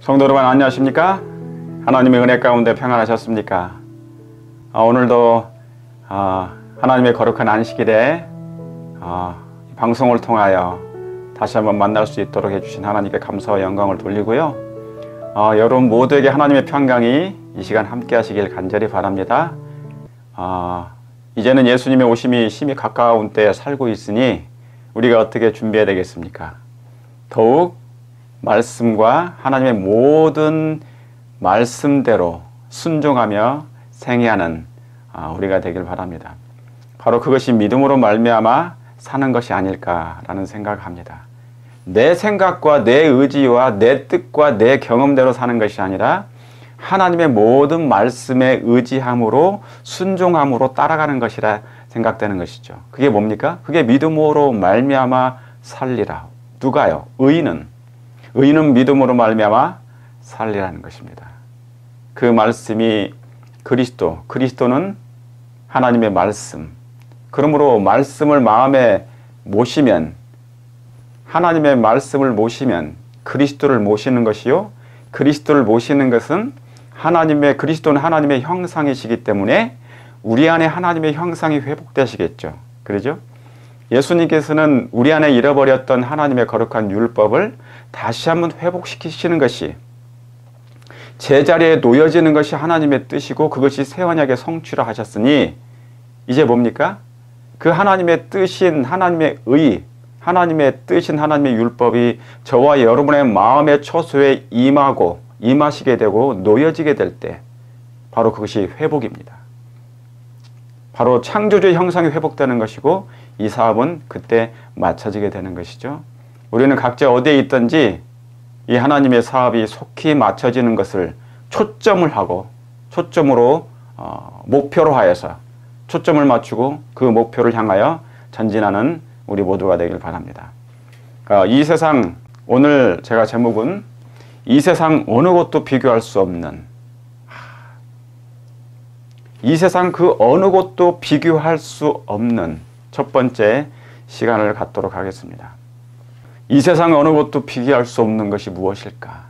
성도 여러분 안녕하십니까? 하나님의 은혜 가운데 평안하셨습니까? 오늘도 하나님의 거룩한 안식일에 방송을 통하여 다시 한번 만날 수 있도록 해주신 하나님께 감사와 영광을 돌리고요. 여러분 모두에게 하나님의 평강이 이 시간 함께 하시길 간절히 바랍니다. 이제는 예수님의 오심이 심히 가까운 때에 살고 있으니 우리가 어떻게 준비해야 되겠습니까? 더욱 말씀과 하나님의 모든 말씀대로 순종하며 생애하는 우리가 되길 바랍니다. 바로 그것이 믿음으로 말미암아 사는 것이 아닐까라는 생각을 합니다. 내 생각과 내 의지와 내 뜻과 내 경험대로 사는 것이 아니라 하나님의 모든 말씀에 의지함으로 순종함으로 따라가는 것이라 생각되는 것이죠. 그게 뭡니까? 그게 믿음으로 말미암아 살리라. 누가요? 의인은 믿음으로 말미암아 살리라는 것입니다. 그 말씀이 그리스도는 하나님의 말씀. 그러므로 말씀을 마음에 모시면, 하나님의 말씀을 모시면 그리스도를 모시는 것이요, 그리스도를 모시는 것은 그리스도는 하나님의 형상이시기 때문에 우리 안에 하나님의 형상이 회복되시겠죠. 그러죠? 예수님께서는 우리 안에 잃어버렸던 하나님의 거룩한 율법을 다시 한번 회복시키시는 것이, 제자리에 놓여지는 것이 하나님의 뜻이고 그것이 새 언약의 성취라 하셨으니 이제 뭡니까? 그 하나님의 뜻인 하나님의 하나님의 뜻인 하나님의 율법이 저와 여러분의 마음의 처소에 임하시게 되고 놓여지게 될 때 바로 그것이 회복입니다. 바로 창조주의 형상이 회복되는 것이고 이 사업은 그때 맞춰지게 되는 것이죠. 우리는 각자 어디에 있든지 이 하나님의 사업이 속히 맞춰지는 것을 초점으로 목표로 하여서 초점을 맞추고 그 목표를 향하여 전진하는 우리 모두가 되길 바랍니다. 이 세상, 오늘 제가 제목은 이 세상 어느 곳도 비교할 수 없는, 이 세상 그 어느 곳도 비교할 수 없는 첫 번째 시간을 갖도록 하겠습니다. 이 세상 어느 곳도 비교할 수 없는 것이 무엇일까?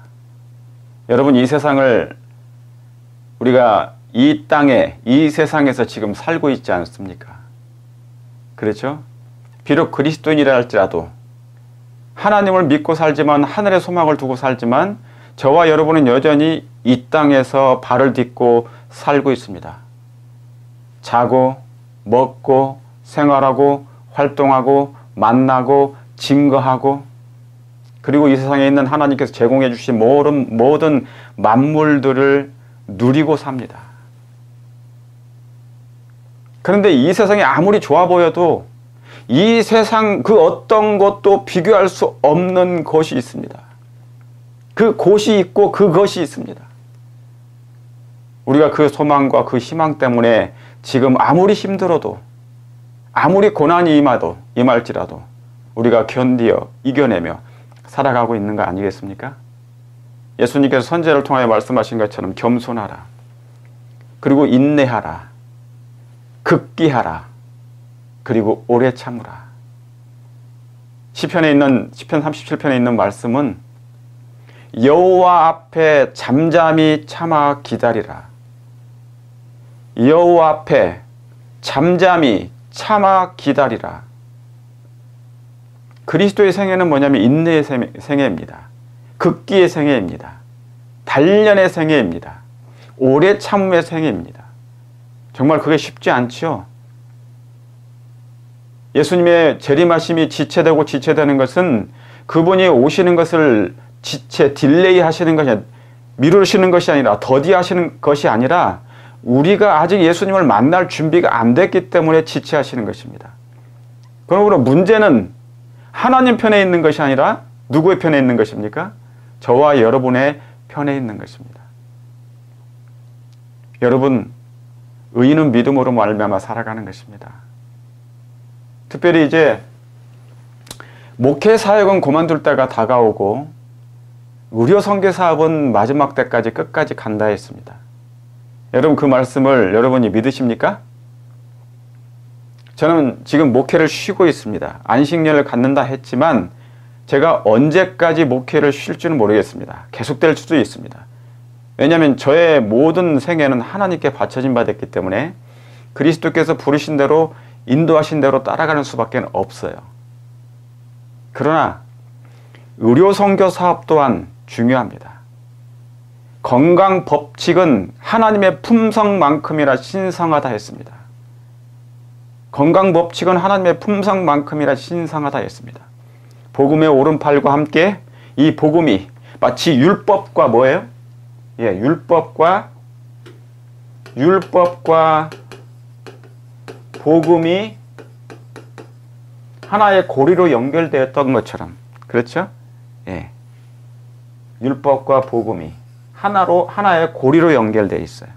여러분, 이 세상을 우리가 이 땅에, 이 세상에서 지금 살고 있지 않습니까? 그렇죠? 비록 그리스도인이라 할지라도 하나님을 믿고 살지만, 하늘의 소망을 두고 살지만 저와 여러분은 여전히 이 땅에서 발을 딛고 살고 있습니다. 자고, 먹고, 생활하고, 활동하고, 만나고, 증거하고, 그리고 이 세상에 있는 하나님께서 제공해 주신 모든 만물들을 누리고 삽니다. 그런데 이 세상이 아무리 좋아 보여도 이 세상 그 어떤 것도 비교할 수 없는 것이 있습니다. 그 곳이 있고 그것이 있습니다. 우리가 그 소망과 그 희망 때문에 지금 아무리 힘들어도, 아무리 고난이 임할지라도 우리가 이겨내며 살아가고 있는 거 아니겠습니까? 예수님께서 선지자를 통하여 말씀하신 것처럼 겸손하라, 그리고 인내하라, 극기하라, 그리고 오래 참으라. 시편 37편에 있는 말씀은 여호와 앞에 잠잠히 참아 기다리라. 여호와 앞에 잠잠히 참아 기다리라. 그리스도의 생애는 뭐냐면 인내의 생애입니다. 극기의 생애입니다. 단련의 생애입니다. 오래 참음의 생애입니다. 정말 그게 쉽지 않죠. 예수님의 재림하심이 지체되는 것은 그분이 오시는 것을 딜레이 하시는 것이 아니라, 미루시는 것이 아니라, 더디하시는 것이 아니라 우리가 아직 예수님을 만날 준비가 안 됐기 때문에 지체하시는 것입니다. 그러므로 문제는 하나님 편에 있는 것이 아니라 누구의 편에 있는 것입니까? 저와 여러분의 편에 있는 것입니다. 여러분, 의인은 믿음으로 말미암아 살아가는 것입니다. 특별히 이제 목회 사역은 그만둘 때가 다가오고 의료 선교 사업은 마지막 때까지 끝까지 간다 했습니다. 여러분, 그 말씀을 여러분이 믿으십니까? 저는 지금 목회를 쉬고 있습니다. 안식년을 갖는다 했지만 제가 언제까지 목회를 쉴지는 모르겠습니다. 계속될 수도 있습니다. 왜냐하면 저의 모든 생애는 하나님께 바쳐진 바 됐기 때문에 그리스도께서 부르신 대로 인도하신 대로 따라가는 수밖에 없어요. 그러나 의료선교 사업 또한 중요합니다. 건강 법칙은 하나님의 품성만큼이나 신성하다 했습니다. 건강 법칙은 하나님의 품성만큼이나 신성하다 했습니다. 복음의 오른팔과 함께 이 복음이 마치 율법과 뭐예요? 예, 율법과 복음이 하나의 고리로 연결되었던 것처럼, 그렇죠? 예. 율법과 복음이 하나의 고리로 연결되어 있어요.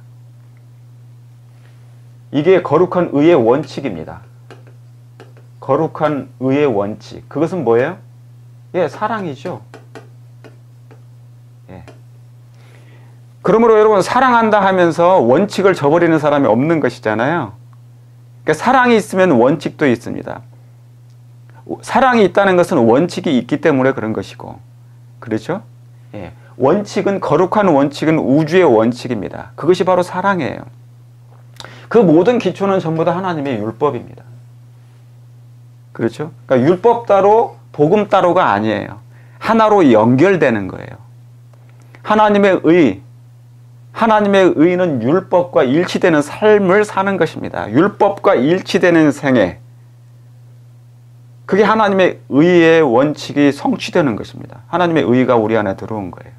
이게 거룩한 의의 원칙입니다. 거룩한 의의 원칙. 그것은 뭐예요? 예, 사랑이죠. 예. 그러므로 여러분, 사랑한다 하면서 원칙을 저버리는 사람이 없는 것이잖아요. 그러니까 사랑이 있으면 원칙도 있습니다. 사랑이 있다는 것은 원칙이 있기 때문에 그런 것이고, 그렇죠? 예. 원칙은, 거룩한 원칙은 우주의 원칙입니다. 그것이 바로 사랑이에요. 그 모든 기초는 전부 다 하나님의 율법입니다. 그렇죠? 그러니까 율법 따로 복음 따로가 아니에요. 하나로 연결되는 거예요. 하나님의 의는 율법과 일치되는 삶을 사는 것입니다. 율법과 일치되는 생애. 그게 하나님의 의의 원칙이 성취되는 것입니다. 하나님의 의가 우리 안에 들어온 거예요.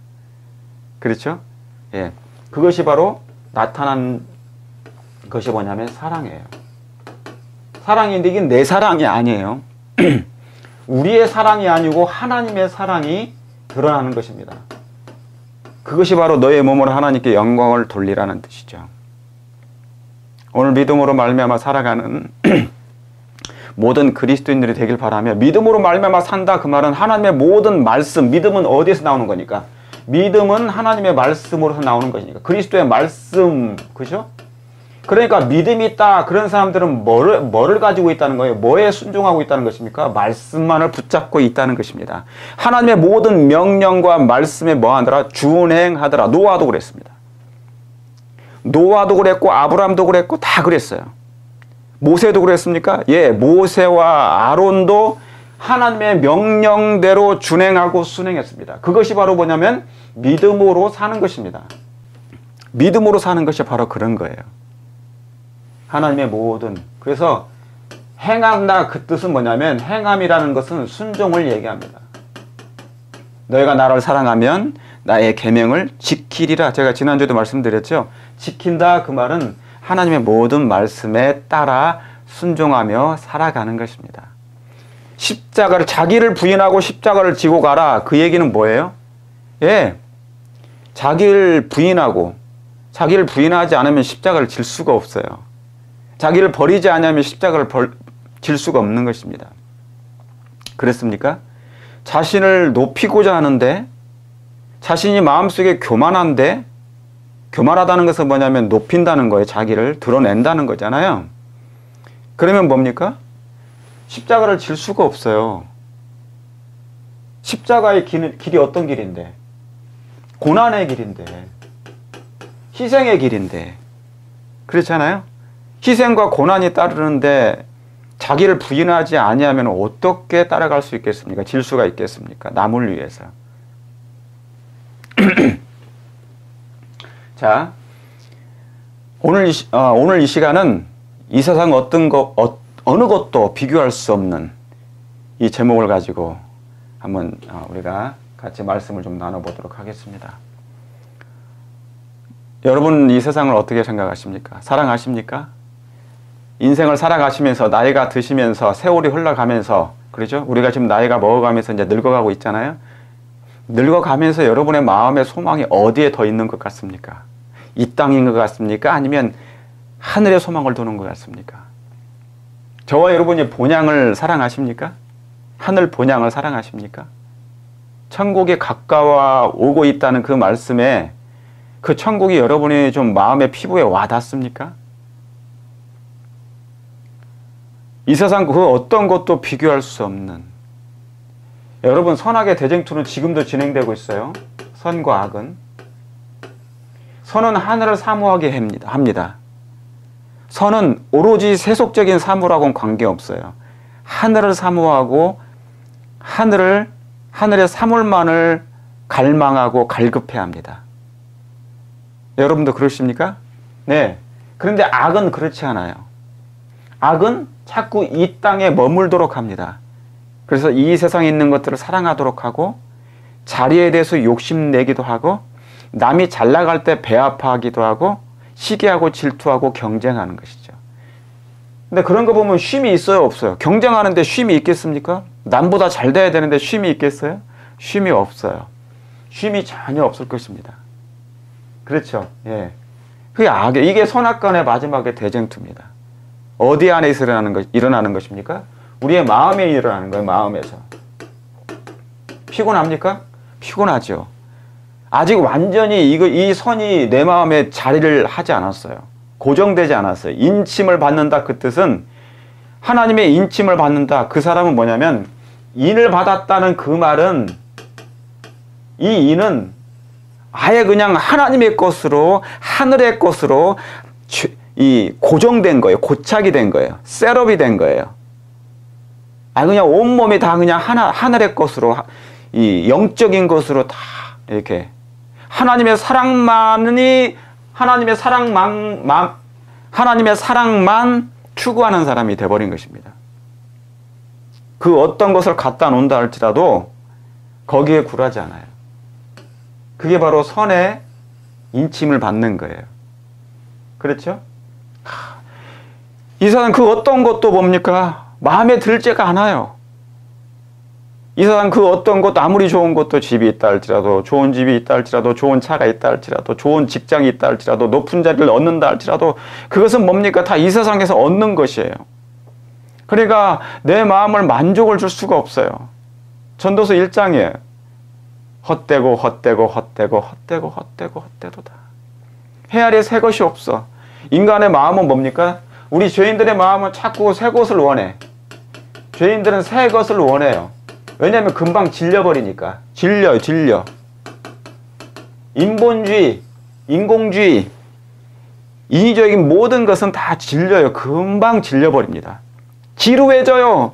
그렇죠? 예. 그것이 바로 나타난 것이 뭐냐면 사랑이에요. 사랑인데 이게 내 사랑이 아니에요. 우리의 사랑이 아니고 하나님의 사랑이 드러나는 것입니다. 그것이 바로 너의 몸으로 하나님께 영광을 돌리라는 뜻이죠. 오늘 믿음으로 말미암아 살아가는 모든 그리스도인들이 되길 바라며, 믿음으로 말미암아 산다 그 말은 하나님의 모든 말씀, 믿음은 어디에서 나오는 거니까? 믿음은 하나님의 말씀으로서 나오는 것이니까. 그리스도의 말씀, 그죠? 그러니까 믿음이 있다, 그런 사람들은 뭐를 가지고 있다는 거예요? 뭐에 순종하고 있다는 것입니까? 말씀만을 붙잡고 있다는 것입니다. 하나님의 모든 명령과 말씀에 뭐하더라? 준행하더라. 노아도 그랬습니다. 노아도 그랬고 아브라함도 그랬고 다 그랬어요. 모세도 그랬습니까? 예, 모세와 아론도 하나님의 명령대로 준행하고 순행했습니다. 그것이 바로 뭐냐면 믿음으로 사는 것입니다. 믿음으로 사는 것이 바로 그런 거예요. 하나님의 모든, 그래서 행한다 그 뜻은 뭐냐면, 행함이라는 것은 순종을 얘기합니다. 너희가 나를 사랑하면 나의 계명을 지키리라. 제가 지난주에도 말씀드렸죠. 지킨다 그 말은 하나님의 모든 말씀에 따라 순종하며 살아가는 것입니다. 십자가를, 자기를 부인하고 십자가를 지고 가라. 그 얘기는 뭐예요? 예, 자기를 부인하지 않으면 십자가를 질 수가 없어요. 자기를 버리지 않으면 십자가를 질 수가 없는 것입니다. 그렇습니까? 자신을 높이고자 하는데, 자신이 마음속에 교만한데, 교만하다는 것은 뭐냐면 높인다는 거예요. 자기를 드러낸다는 거잖아요. 그러면 뭡니까? 십자가를 질 수가 없어요. 십자가의 길이 어떤 길인데? 고난의 길인데, 희생의 길인데, 그렇잖아요? 희생과 고난이 따르는데 자기를 부인하지 아니하면 어떻게 따라갈 수 있겠습니까? 질 수가 있겠습니까? 남을 위해서. 자, 오늘 이 시간은 이 세상 어느 것도 비교할 수 없는 이 제목을 가지고 한번 우리가 같이 말씀을 좀 나눠보도록 하겠습니다. 여러분, 이 세상을 어떻게 생각하십니까? 사랑하십니까? 인생을 살아가시면서, 나이가 드시면서, 세월이 흘러가면서, 그렇죠? 우리가 지금 나이가 먹어가면서 이제 늙어가고 있잖아요. 늙어가면서 여러분의 마음의 소망이 어디에 더 있는 것 같습니까? 이 땅인 것 같습니까? 아니면 하늘의 소망을 두는 것 같습니까? 저와 여러분이 본향을 사랑하십니까? 하늘 본향을 사랑하십니까? 천국에 가까워 오고 있다는 그 말씀에 그 천국이 여러분이 좀 마음의 피부에 와닿습니까? 이 세상 그 어떤 것도 비교할 수 없는, 여러분, 선악의 대쟁투는 지금도 진행되고 있어요. 선과 악은. 선은 하늘을 사모하게 합니다. 선은 오로지 세속적인 사모라고는 관계없어요. 하늘을 사모하고 하늘의 사물만을 갈망하고 갈급해야 합니다. 여러분도 그러십니까? 네. 그런데 악은 그렇지 않아요. 악은 자꾸 이 땅에 머물도록 합니다. 그래서 이 세상에 있는 것들을 사랑하도록 하고 자리에 대해서 욕심내기도 하고 남이 잘 나갈 때 배 아파하기도 하고 시기하고 질투하고 경쟁하는 것이죠. 근데 그런 거 보면 쉼이 있어요, 없어요? 경쟁하는데 쉼이 있겠습니까? 남보다 잘 돼야 되는데 쉼이 있겠어요? 쉼이 없어요. 쉼이 전혀 없을 것입니다. 그렇죠? 예. 그게 악이에요. 이게 선악간의 마지막의 대쟁투입니다. 어디 안에서 일어나는 것입니까? 우리의 마음에 일어나는 거예요. 마음에서. 피곤합니까? 피곤하죠. 아직 완전히 이 선이 내 마음에 자리를 하지 않았어요. 고정되지 않았어요. 인침을 받는다, 그 뜻은 하나님의 인침을 받는다. 그 사람은 뭐냐면 인을 받았다는 그 말은 이 인은 아예 그냥 하나님의 것으로, 하늘의 것으로 고정된 거예요. 고착이 된 거예요. 셋업이 된 거예요. 그냥 온몸이 다 그냥 하늘의 것으로, 이 영적인 것으로 다 이렇게 하나님의 사랑만 추구하는 사람이 돼버린 것입니다. 그 어떤 것을 갖다 놓는다 할지라도 거기에 굴하지 않아요. 그게 바로 선의 인침을 받는 거예요. 그렇죠? 이 사람 그 어떤 것도 뭡니까? 마음에 들지가 않아요. 이 사람 그 어떤 것도 아무리 좋은 것도 집이 있다 할지라도, 좋은 집이 있다 할지라도, 좋은 차가 있다 할지라도, 좋은 직장이 있다 할지라도, 높은 자리를 얻는다 할지라도 그것은 뭡니까? 다 이 세상에서 얻는 것이에요. 그러니까 내 마음을 만족을 줄 수가 없어요. 전도서 1장에 헛되고다. 해 아래 새 것이 없어. 인간의 마음은 뭡니까? 우리 죄인들의 마음은 자꾸 새 것을 원해. 죄인들은 새 것을 원해요. 왜냐하면 금방 질려버리니까. 질려. 인본주의, 인공주의, 인위적인 모든 것은 다 질려요. 금방 질려버립니다. 지루해져요.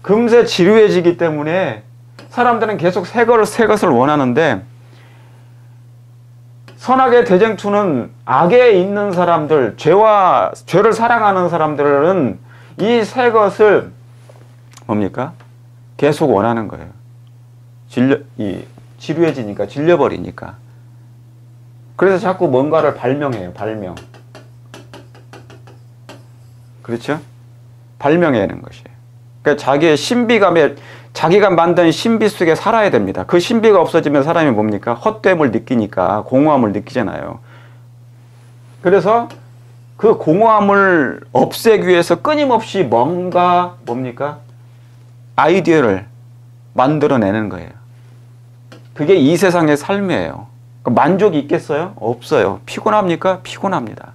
금세 지루해지기 때문에 사람들은 계속 새 것을 원하는데, 선악의 대쟁투는 악에 있는 사람들, 죄를 사랑하는 사람들은 이 새 것을 뭡니까? 계속 원하는 거예요. 지루해지니까, 질려버리니까. 그래서 자꾸 뭔가를 발명해요. 발명. 그렇죠? 발명해내는 것이에요. 그러니까 자기가 만든 신비 속에 살아야 됩니다. 그 신비가 없어지면 사람이 뭡니까? 헛됨을 느끼니까 공허함을 느끼잖아요. 그래서 그 공허함을 없애기 위해서 끊임없이 뭡니까? 아이디어를 만들어내는 거예요. 그게 이 세상의 삶이에요. 만족이 있겠어요? 없어요. 피곤합니까? 피곤합니다.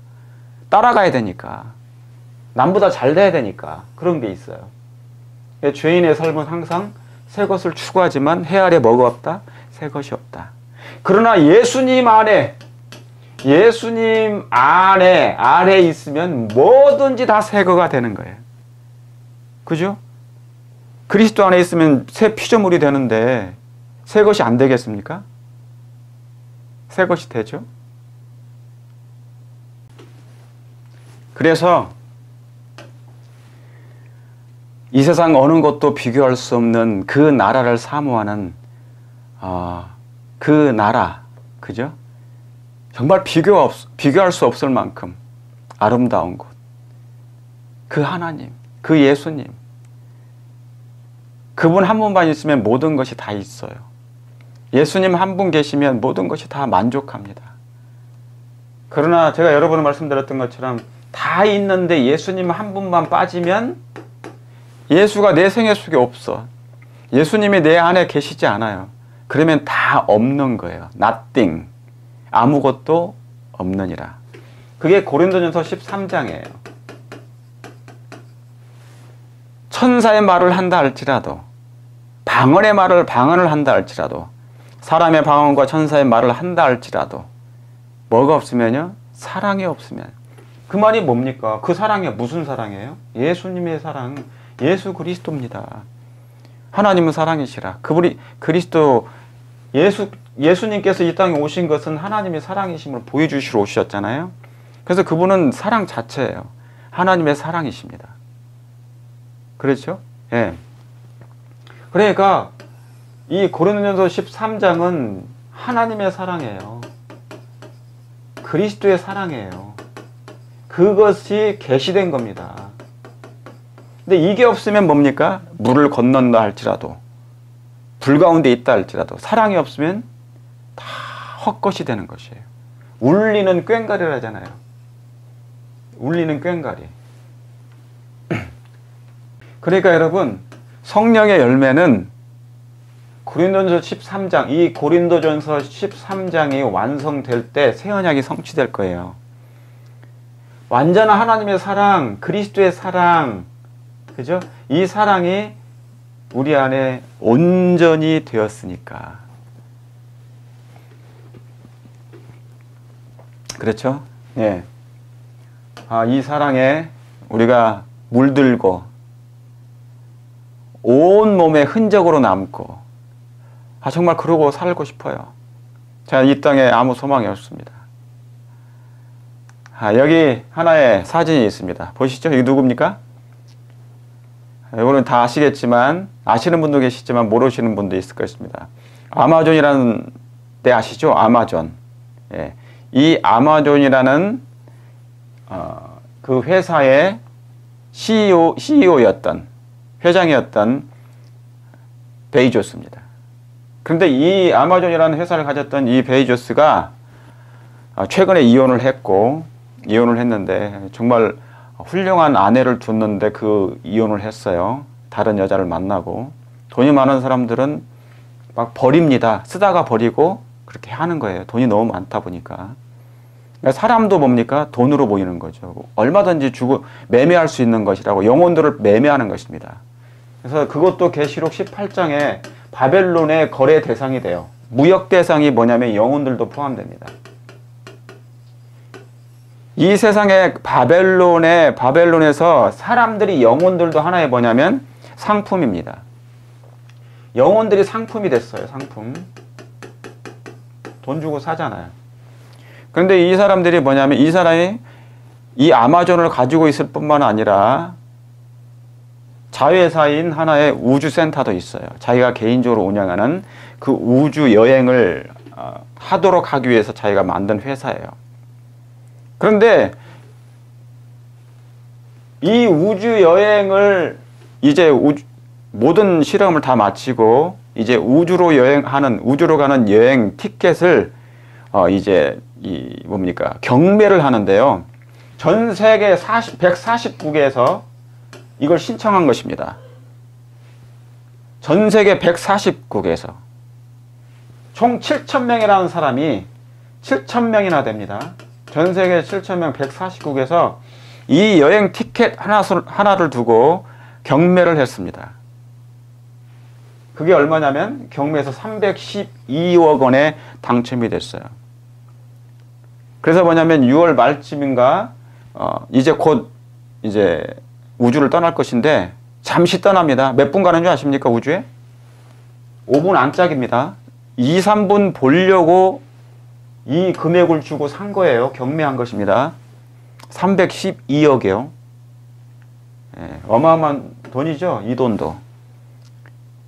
따라가야 되니까. 남보다 잘 돼야 되니까. 그런 게 있어요. 죄인의 삶은 항상 새 것을 추구하지만 해 아래 뭐가 없다? 새 것이 없다. 그러나 예수님 안에 있으면 뭐든지 다 새 거가 되는 거예요. 그죠? 그리스도 안에 있으면 새 피조물이 되는데 새 것이 안 되겠습니까? 새 것이 되죠? 그래서 이 세상 어느 것도 비교할 수 없는 그 나라를 사모하는 그 나라, 그죠? 정말 비교할 수 없을 만큼 아름다운 곳. 그 하나님, 그 예수님. 그분 한 분만 있으면 모든 것이 다 있어요. 예수님 한 분 계시면 모든 것이 다 만족합니다. 그러나 제가 여러 번 말씀드렸던 것처럼 다 있는데 예수님 한 분만 빠지면 예수가 내 생애 속에 없어. 예수님이 내 안에 계시지 않아요. 그러면 다 없는 거예요. nothing. 아무것도 없느니라. 그게 고린도전서 13장이에요. 천사의 말을 한다 할지라도, 방언을 한다 할지라도, 사람의 방언과 천사의 말을 한다 할지라도 뭐가 없으면요? 사랑이 없으면. 그 말이 뭡니까? 그 사랑이 무슨 사랑이에요? 예수님의 사랑, 예수 그리스도입니다. 하나님은 사랑이시라. 그분이 그리스도 예수님께서 이 땅에 오신 것은 하나님의 사랑이심을 보여주시러 오셨잖아요. 그래서 그분은 사랑 자체예요. 하나님의 사랑이십니다. 그렇죠? 예. 그러니까 이 고린도전서 13장은 하나님의 사랑이에요. 그리스도의 사랑이에요. 그것이 계시된 겁니다. 근데 이게 없으면 뭡니까? 물을 건넌다 할지라도, 불 가운데 있다 할지라도 사랑이 없으면 다 헛것이 되는 것이에요. 울리는 꽹과리라잖아요. 울리는 꽹과리. 그러니까 여러분, 성령의 열매는 고린도전서 13장, 이 고린도전서 13장이 완성될 때 새 언약이 성취될 거예요. 완전한 하나님의 사랑, 그리스도의 사랑, 그죠? 이 사랑이 우리 안에 온전히 되었으니까. 그렇죠? 예. 이 사랑에 우리가 물들고 온 몸에 흔적으로 남고, 정말 그러고 살고 싶어요. 제가 이 땅에 아무 소망이 없습니다. 여기 하나의 사진이 있습니다. 보시죠? 이게 누굽니까? 여러분 다 아시겠지만, 아시는 분도 계시지만 모르시는 분도 있을 것입니다. 아마존이라는 데 아시죠? 아마존. 예. 이 아마존이라는 그 회사의 CEO였던, 회장이었던 베이조스입니다. 그런데 이 아마존이라는 회사를 가졌던 이 베이조스가 최근에 이혼을 했는데 정말 훌륭한 아내를 뒀는데 그 이혼을 했어요. 다른 여자를 만나고. 돈이 많은 사람들은 막 버립니다. 쓰다가 버리고 그렇게 하는 거예요. 돈이 너무 많다 보니까. 그러니까 사람도 뭡니까? 돈으로 보이는 거죠. 얼마든지 매매할 수 있는 것이라고, 영혼들을 매매하는 것입니다. 그래서 그것도 계시록 18장에 바벨론의 거래 대상이 돼요. 무역 대상이 뭐냐면 영혼들도 포함됩니다. 이 세상에 바벨론에서 사람들이, 영혼들도 하나의 뭐냐면 상품입니다. 영혼들이 상품이 됐어요. 상품. 돈 주고 사잖아요. 그런데 이 사람들이 뭐냐면, 이 사람이 이 아마존을 가지고 있을 뿐만 아니라 자회사인 하나의 우주센터도 있어요. 자기가 개인적으로 운영하는 그 우주 여행을 하도록 하기 위해서 자기가 만든 회사예요. 그런데 이 우주 여행을 이제 모든 실험을 다 마치고 이제 우주로 가는 여행 티켓을 이제 경매를 하는데요. 전 세계 140국에서 이걸 신청한 것입니다. 전 세계 140국에서 총 7,000명이라는 사람이 7,000명이나 됩니다. 전 세계 7,000명 140국에서 이 여행 티켓 하나를 두고 경매를 했습니다. 그게 얼마냐면 경매에서 312억 원에 당첨이 됐어요. 그래서 뭐냐면 6월 말쯤인가 이제 곧 우주를 떠날 것인데, 잠시 떠납니다. 몇 분 가는 줄 아십니까? 우주에? 5분 안짝입니다. 2, 3분 보려고 이 금액을 주고 산 거예요. 경매한 것입니다. 312억이요. 예, 어마어마한 돈이죠. 이 돈도.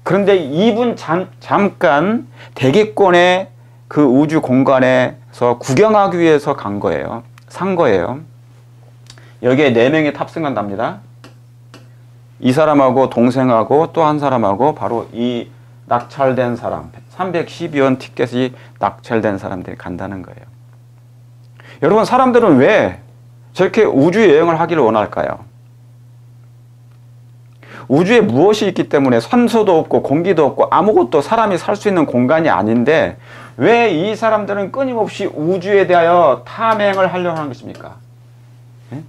그런데 이분 잠깐 대기권의 그 우주 공간에서 구경하기 위해서 간 거예요. 산 거예요. 여기에 4명이 탑승한답니다. 이 사람하고 동생하고 또 한 사람하고 바로 이 낙찰된 사람, 312원 티켓이 낙찰된 사람들이 간다는 거예요. 여러분, 사람들은 왜 저렇게 우주 여행을 하기를 원할까요? 우주에 무엇이 있기 때문에, 산소도 없고 공기도 없고 아무것도, 사람이 살 수 있는 공간이 아닌데 왜 이 사람들은 끊임없이 우주에 대하여 탐행을 하려고 하는 것입니까? 예?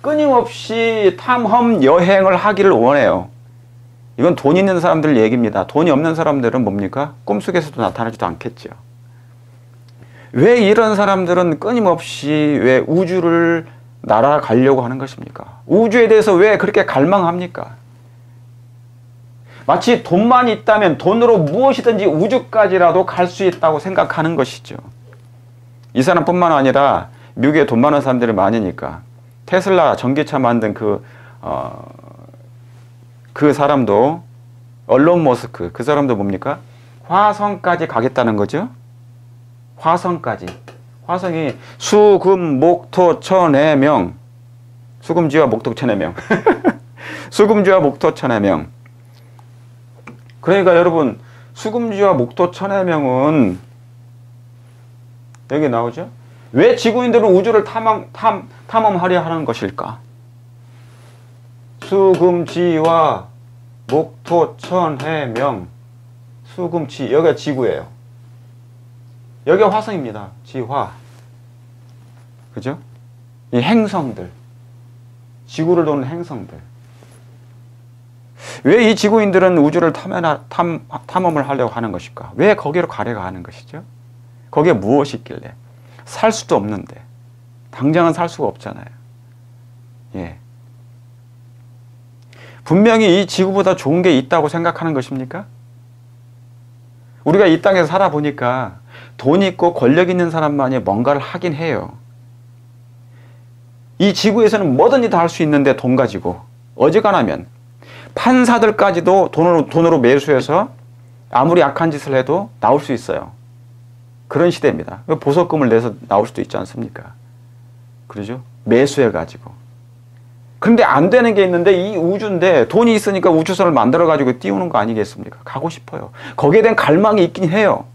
끊임없이 탐험 여행을 하기를 원해요. 이건 돈 있는 사람들 얘기입니다. 돈이 없는 사람들은 뭡니까? 꿈속에서도 나타나지도 않겠죠. 왜 이런 사람들은 끊임없이 왜 우주를 날아가려고 하는 것입니까? 우주에 대해서 왜 그렇게 갈망합니까? 마치 돈만 있다면 돈으로 무엇이든지 우주까지라도 갈 수 있다고 생각하는 것이죠. 이 사람뿐만 아니라 미국에 돈 많은 사람들이 많으니까 테슬라 전기차 만든 그 사람도 일론 머스크 그 사람도 뭡니까? 화성까지 가겠다는 거죠. 화성까지. 화성이 수금목토천의 명. 수금지와 목토천의 명. 수금지와 목토천의 명. 그러니까 여러분 수금지와 목토천의 명은 여기 나오죠. 왜 지구인들은 우주를 탐험하려 하는 것일까? 수금지와 목토천의 명. 수금지 여기가 지구예요. 여기가 화성입니다. 지화. 그죠? 이 행성들. 지구를 도는 행성들. 왜 이 지구인들은 우주를 탐험을 하려고 하는 것일까? 왜 거기로 가려고 하는 것이죠? 거기에 무엇이 있길래? 살 수도 없는데. 당장은 살 수가 없잖아요. 예. 분명히 이 지구보다 좋은 게 있다고 생각하는 것입니까? 우리가 이 땅에서 살아보니까 돈 있고 권력 있는 사람만이 뭔가를 하긴 해요. 이 지구에서는 뭐든지 다 할 수 있는데 돈 가지고 어지간하면 판사들까지도 돈으로 매수해서 아무리 악한 짓을 해도 나올 수 있어요. 그런 시대입니다. 보석금을 내서 나올 수도 있지 않습니까? 그러죠? 매수해가지고. 그런데 안 되는 게 있는데 이 우주인데 돈이 있으니까 우주선을 만들어가지고 띄우는 거 아니겠습니까? 가고 싶어요. 거기에 대한 갈망이 있긴 해요.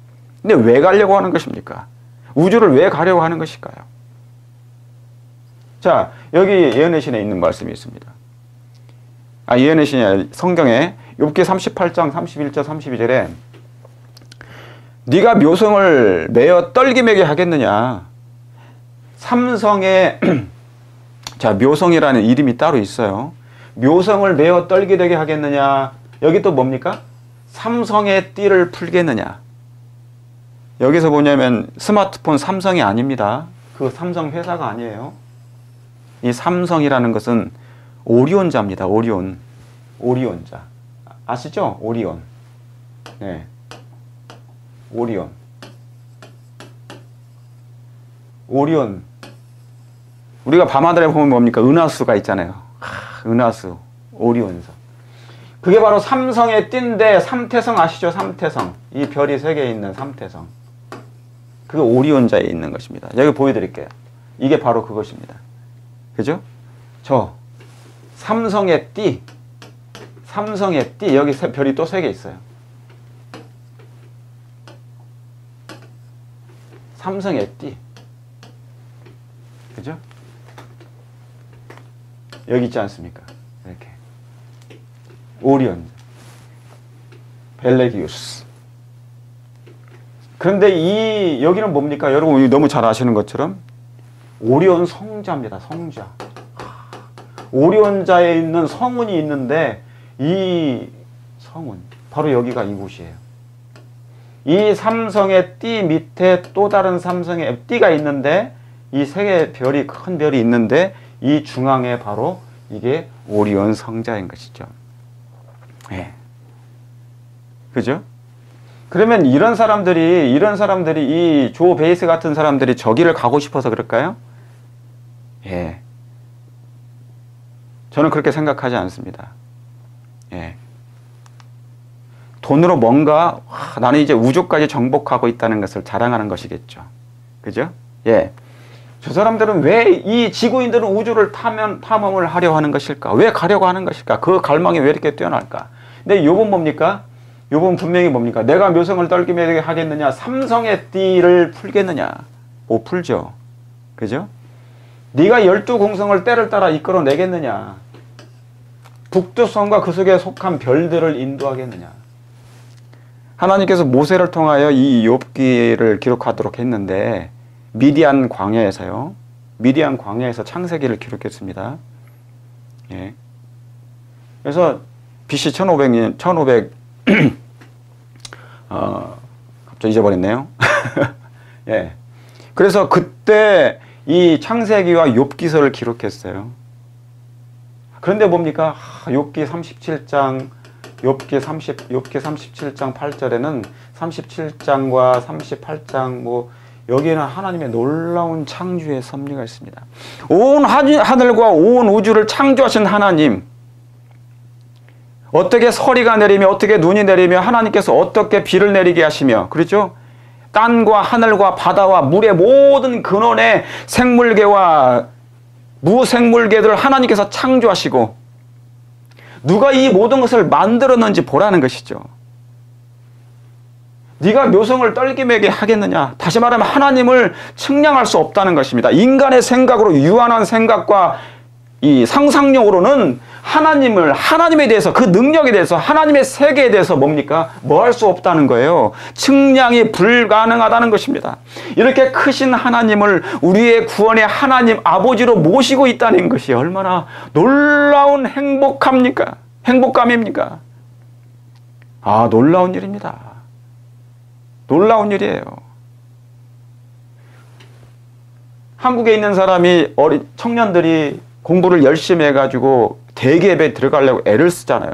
근데 왜 가려고 하는 것입니까? 우주를 왜 가려고 하는 것일까요? 자, 여기 예언의 신에 있는 말씀이 있습니다. 예언의 신이 성경에 욥기 38장 31절 32절에 네가 묘성을 매어 떨기매게 하겠느냐. 삼성의 자, 묘성이라는 이름이 따로 있어요. 묘성을 매어 떨기되게 하겠느냐. 여기 또 뭡니까? 삼성의 띠를 풀겠느냐. 여기서 뭐냐면 스마트폰 삼성이 아닙니다. 그 삼성 회사가 아니에요. 이 삼성이라는 것은 오리온자입니다. 오리온자. 아시죠? 오리온. 네. 오리온. 우리가 밤하늘에 보면 뭡니까? 은하수가 있잖아요. 은하수, 오리온서. 그게 바로 삼성의 띠인데 삼태성 아시죠? 삼태성. 이 별이 3개 있는 삼태성. 그게 오리온자에 있는 것입니다. 여기 보여드릴게요. 이게 바로 그것입니다. 그죠? 저 삼성의 띠. 삼성의 띠. 여기 별이 또 3개 있어요. 삼성의 띠. 그죠? 여기 있지 않습니까? 이렇게. 오리온. 벨레기우스. 그런데 여기는 뭡니까? 여러분 너무 잘 아시는 것처럼 오리온 성자입니다. 성자. 오리온자에 있는 성운이 있는데 이 성운, 바로 여기가 이곳이에요. 이 삼성의 띠 밑에 또 다른 삼성의 띠가 있는데 이 3개의 별이, 큰 별이 있는데 이 중앙에 바로 이게 오리온 성자인 것이죠. 예. 그죠? 그러면 이런 사람들이 이 조 베이스 같은 사람들이 저기를 가고 싶어서 그럴까요? 예. 저는 그렇게 생각하지 않습니다. 예. 돈으로 뭔가 나는 이제 우주까지 정복하고 있다는 것을 자랑하는 것이겠죠. 그죠? 예. 저 사람들은 왜 이 지구인들은 우주를 탐험을 하려 하는 것일까? 왜 가려고 하는 것일까? 그 갈망이 왜 이렇게 뛰어날까? 근데 욥은 뭡니까? 욥은 분명히 뭡니까? 내가 묘성을 떨기매게 하겠느냐? 삼성의 띠를 풀겠느냐? 못 풀죠. 그죠? 네가 12공성을 때를 따라 이끌어내겠느냐? 북두성과 그 속에 속한 별들을 인도하겠느냐? 하나님께서 모세를 통하여 이 욥기를 기록하도록 했는데 미디안 광야에서요. 미디안 광야에서 창세기를 기록했습니다. 예. 그래서 BC 1500년, 갑자기 잊어버렸네요. 예. 그래서 그때 이 창세기와 욥기서를 기록했어요. 그런데 뭡니까? 욥기 37장, 욥기 37장 8절에는 37장과 38장 여기에는 하나님의 놀라운 창조의 섭리가 있습니다. 온 하늘과 온 우주를 창조하신 하나님, 어떻게 서리가 내리며 어떻게 눈이 내리며 하나님께서 어떻게 비를 내리게 하시며, 그렇죠? 땅과 하늘과 바다와 물의 모든 근원의 생물계와 무생물계들을 하나님께서 창조하시고 누가 이 모든 것을 만들었는지 보라는 것이죠. 네가 묘성을 떨기매게 하겠느냐? 다시 말하면 하나님을 측량할 수 없다는 것입니다. 인간의 생각으로, 유한한 생각과 이 상상력으로는 하나님에 대해서, 그 능력에 대해서, 하나님의 세계에 대해서 뭡니까? 뭐 할 수 없다는 거예요. 측량이 불가능하다는 것입니다. 이렇게 크신 하나님을 우리의 구원의 하나님 아버지로 모시고 있다는 것이 얼마나 놀라운 행복감입니까? 아, 놀라운 일입니다. 놀라운 일이에요. 한국에 있는 청년들이 공부를 열심히 해가지고 대기업에 들어가려고 애를 쓰잖아요.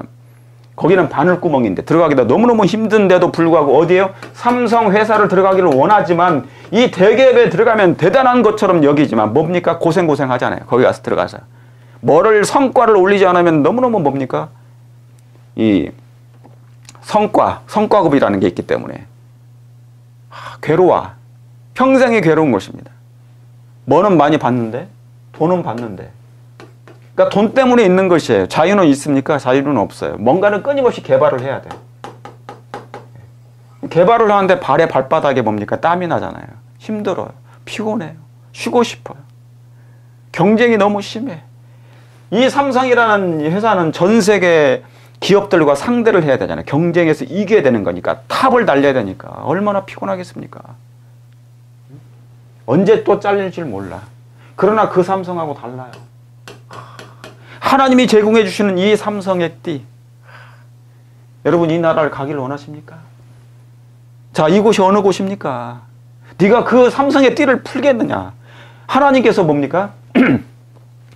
거기는 바늘구멍인데 들어가기가 너무너무 힘든데도 불구하고 어디에요? 삼성 회사를 들어가기를 원하지만 이 대기업에 들어가면 대단한 것처럼 여기지만 뭡니까? 고생하잖아요. 거기 가서 들어가서. 성과를 올리지 않으면 너무너무 뭡니까? 이 성과급이라는 게 있기 때문에 괴로워. 평생이 괴로운 것입니다. 뭐는 많이 받는데 돈은 받는데, 그러니까 돈 때문에 있는 것이에요. 자유는 있습니까? 자유는 없어요. 뭔가는 끊임없이 개발을 해야 돼요. 개발을 하는데 발에 발바닥에 뭡니까? 땀이 나잖아요. 힘들어요. 피곤해요. 쉬고 싶어요. 경쟁이 너무 심해. 이 삼성이라는 회사는 전 세계 기업들과 상대를 해야 되잖아요. 경쟁에서 이겨야 되는 거니까, 탑을 달려야 되니까 얼마나 피곤하겠습니까? 언제 또 잘릴지 몰라. 그러나 그 삼성하고 달라요. 하나님이 제공해 주시는 이 삼성의 띠, 여러분 이 나라를 가기를 원하십니까? 자, 이곳이 어느 곳입니까? 네가 그 삼성의 띠를 풀겠느냐? 하나님께서 뭡니까?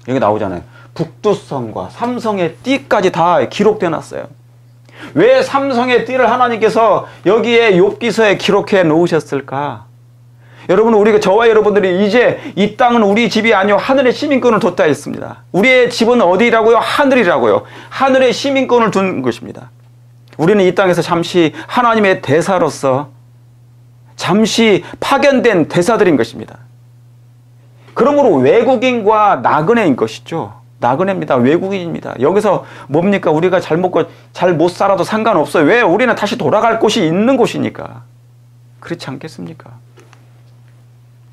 여기 나오잖아요. 북두성과 삼성의 띠까지 다 기록되어 놨어요. 왜 삼성의 띠를 하나님께서 여기에 욥기서에 기록해 놓으셨을까? 여러분, 저와 여러분들이 이제 이 땅은 우리 집이 아니요 하늘의 시민권을 뒀다 했습니다. 우리의 집은 어디라고요? 하늘이라고요. 하늘의 시민권을 둔 것입니다. 우리는 이 땅에서 잠시 하나님의 대사로서 잠시 파견된 대사들인 것입니다. 그러므로 외국인과 나그네인 것이죠. 나그네입니다. 외국인입니다. 여기서 뭡니까? 우리가 잘 먹고 잘 못 살아도 상관없어요. 왜? 우리는 다시 돌아갈 곳이 있는 곳이니까. 그렇지 않겠습니까?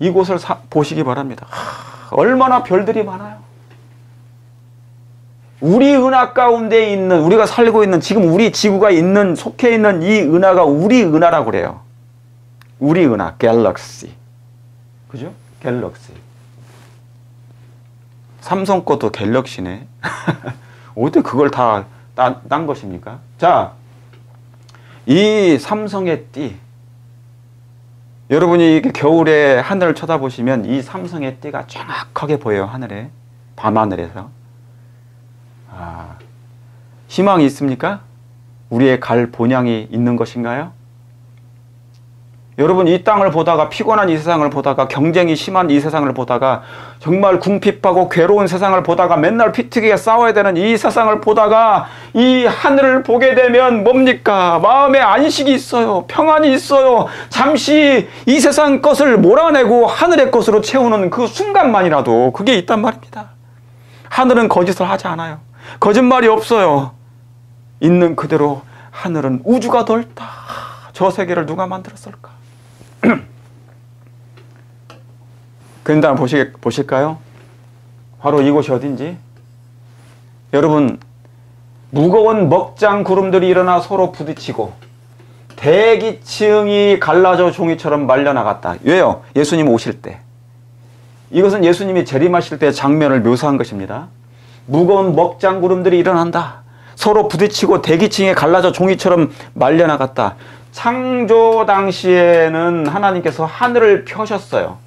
이곳을 보시기 바랍니다. 얼마나 별들이 많아요. 우리 은하 가운데 있는, 우리가 살고 있는, 지금 우리 지구가 속해 있는 이 은하가 우리 은하라고 그래요. 우리 은하, 갤럭시. 그죠? 갤럭시. 삼성 것도 갤럭시네. 어떻게 그걸 다 딴 것입니까? 자, 이 삼성의 띠. 여러분이 이렇게 겨울에 하늘을 쳐다보시면 이 삼성의 띠가 정확하게 보여요. 하늘에. 밤하늘에서. 희망이 있습니까? 우리의 갈 본향이 있는 것인가요? 여러분, 이 땅을 보다가, 피곤한 이 세상을 보다가, 경쟁이 심한 이 세상을 보다가, 정말 궁핍하고 괴로운 세상을 보다가, 맨날 피튀기게 싸워야 되는 이 세상을 보다가 이 하늘을 보게 되면 뭡니까? 마음에 안식이 있어요. 평안이 있어요. 잠시 이 세상 것을 몰아내고 하늘의 것으로 채우는 그 순간만이라도 그게 있단 말입니다. 하늘은 거짓을 하지 않아요. 거짓말이 없어요. 있는 그대로 하늘은 우주가 넓다. 저 세계를 누가 만들었을까? 그런데 한번 보실까요? 바로 이곳이 어딘지. 여러분, 무거운 먹장 구름들이 일어나 서로 부딪히고 대기층이 갈라져 종이처럼 말려나갔다. 왜요? 예수님 오실 때. 이것은 예수님이 재림하실 때 장면을 묘사한 것입니다. 무거운 먹장구름들이 일어난다. 서로 부딪히고 대기층에 갈라져 종이처럼 말려나갔다. 창조 당시에는 하나님께서 하늘을 펴셨어요.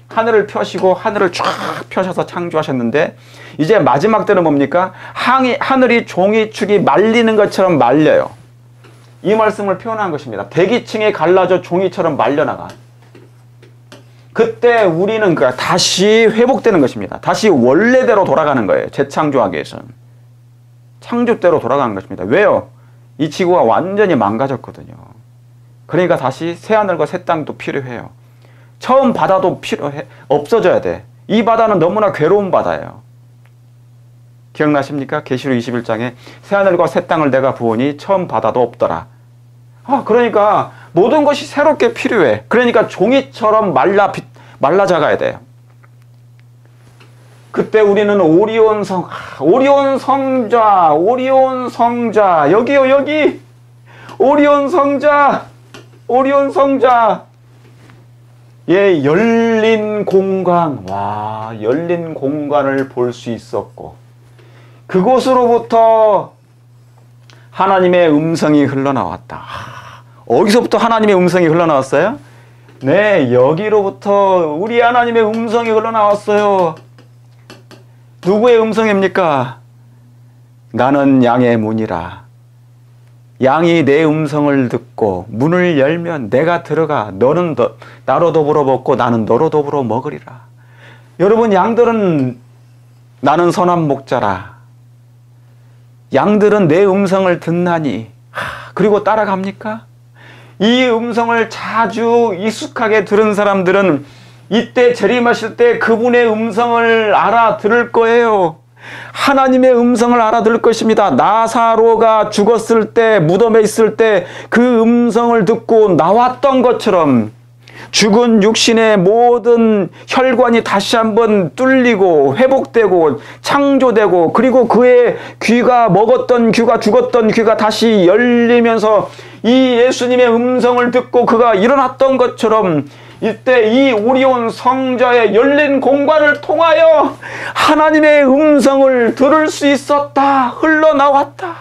하늘을 펴시고 하늘을 쫙 펴셔서 창조하셨는데 이제 마지막 때는 뭡니까? 하늘이 종이축이 말리는 것처럼 말려요. 이 말씀을 표현한 것입니다. 대기층에 갈라져 종이처럼 말려나가. 그때 우리는 다시 회복되는 것입니다. 다시 원래대로 돌아가는 거예요. 재창조하기 위해서는. 창조대로 돌아가는 것입니다. 왜요? 이 지구가 완전히 망가졌거든요. 그러니까 다시 새하늘과 새 땅도 필요해요. 처음 바다도 없어져야 돼. 이 바다는 너무나 괴로운 바다예요. 기억나십니까? 계시록 21장에 새하늘과 새 땅을 내가 부으니 처음 바다도 없더라. 그러니까 모든 것이 새롭게 필요해. 그러니까 종이처럼 말라 작아야 돼요. 그때 우리는 오리온 성자, 여기요, 여기. 오리온 성자. 예, 열린 공간. 열린 공간을 볼 수 있었고, 그곳으로부터 하나님의 음성이 흘러나왔다. 어디서부터 하나님의 음성이 흘러나왔어요? 네, 여기로부터 우리 하나님의 음성이 흘러나왔어요. 누구의 음성입니까? 나는 양의 문이라. 양이 내 음성을 듣고 문을 열면 내가 들어가 너는 나로 더불어 먹고 나는 너로 더불어 먹으리라. 여러분, 양들은 나는 선한 목자라. 양들은 내 음성을 듣나니 그리고 따라갑니까? 이 음성을 자주 익숙하게 들은 사람들은 이때 재림하실 때 그분의 음성을 알아들을 거예요. 하나님의 음성을 알아들을 것입니다. 나사로가 죽었을 때, 무덤에 있을 때 그 음성을 듣고 나왔던 것처럼 죽은 육신의 모든 혈관이 다시 한번 뚫리고 회복되고 창조되고, 그리고 그의 귀가 먹었던 귀가 죽었던 귀가 다시 열리면서 이 예수님의 음성을 듣고 그가 일어났던 것처럼 이때 이 오리온 성자의 열린 공간을 통하여 하나님의 음성을 들을 수 있었다. 흘러나왔다.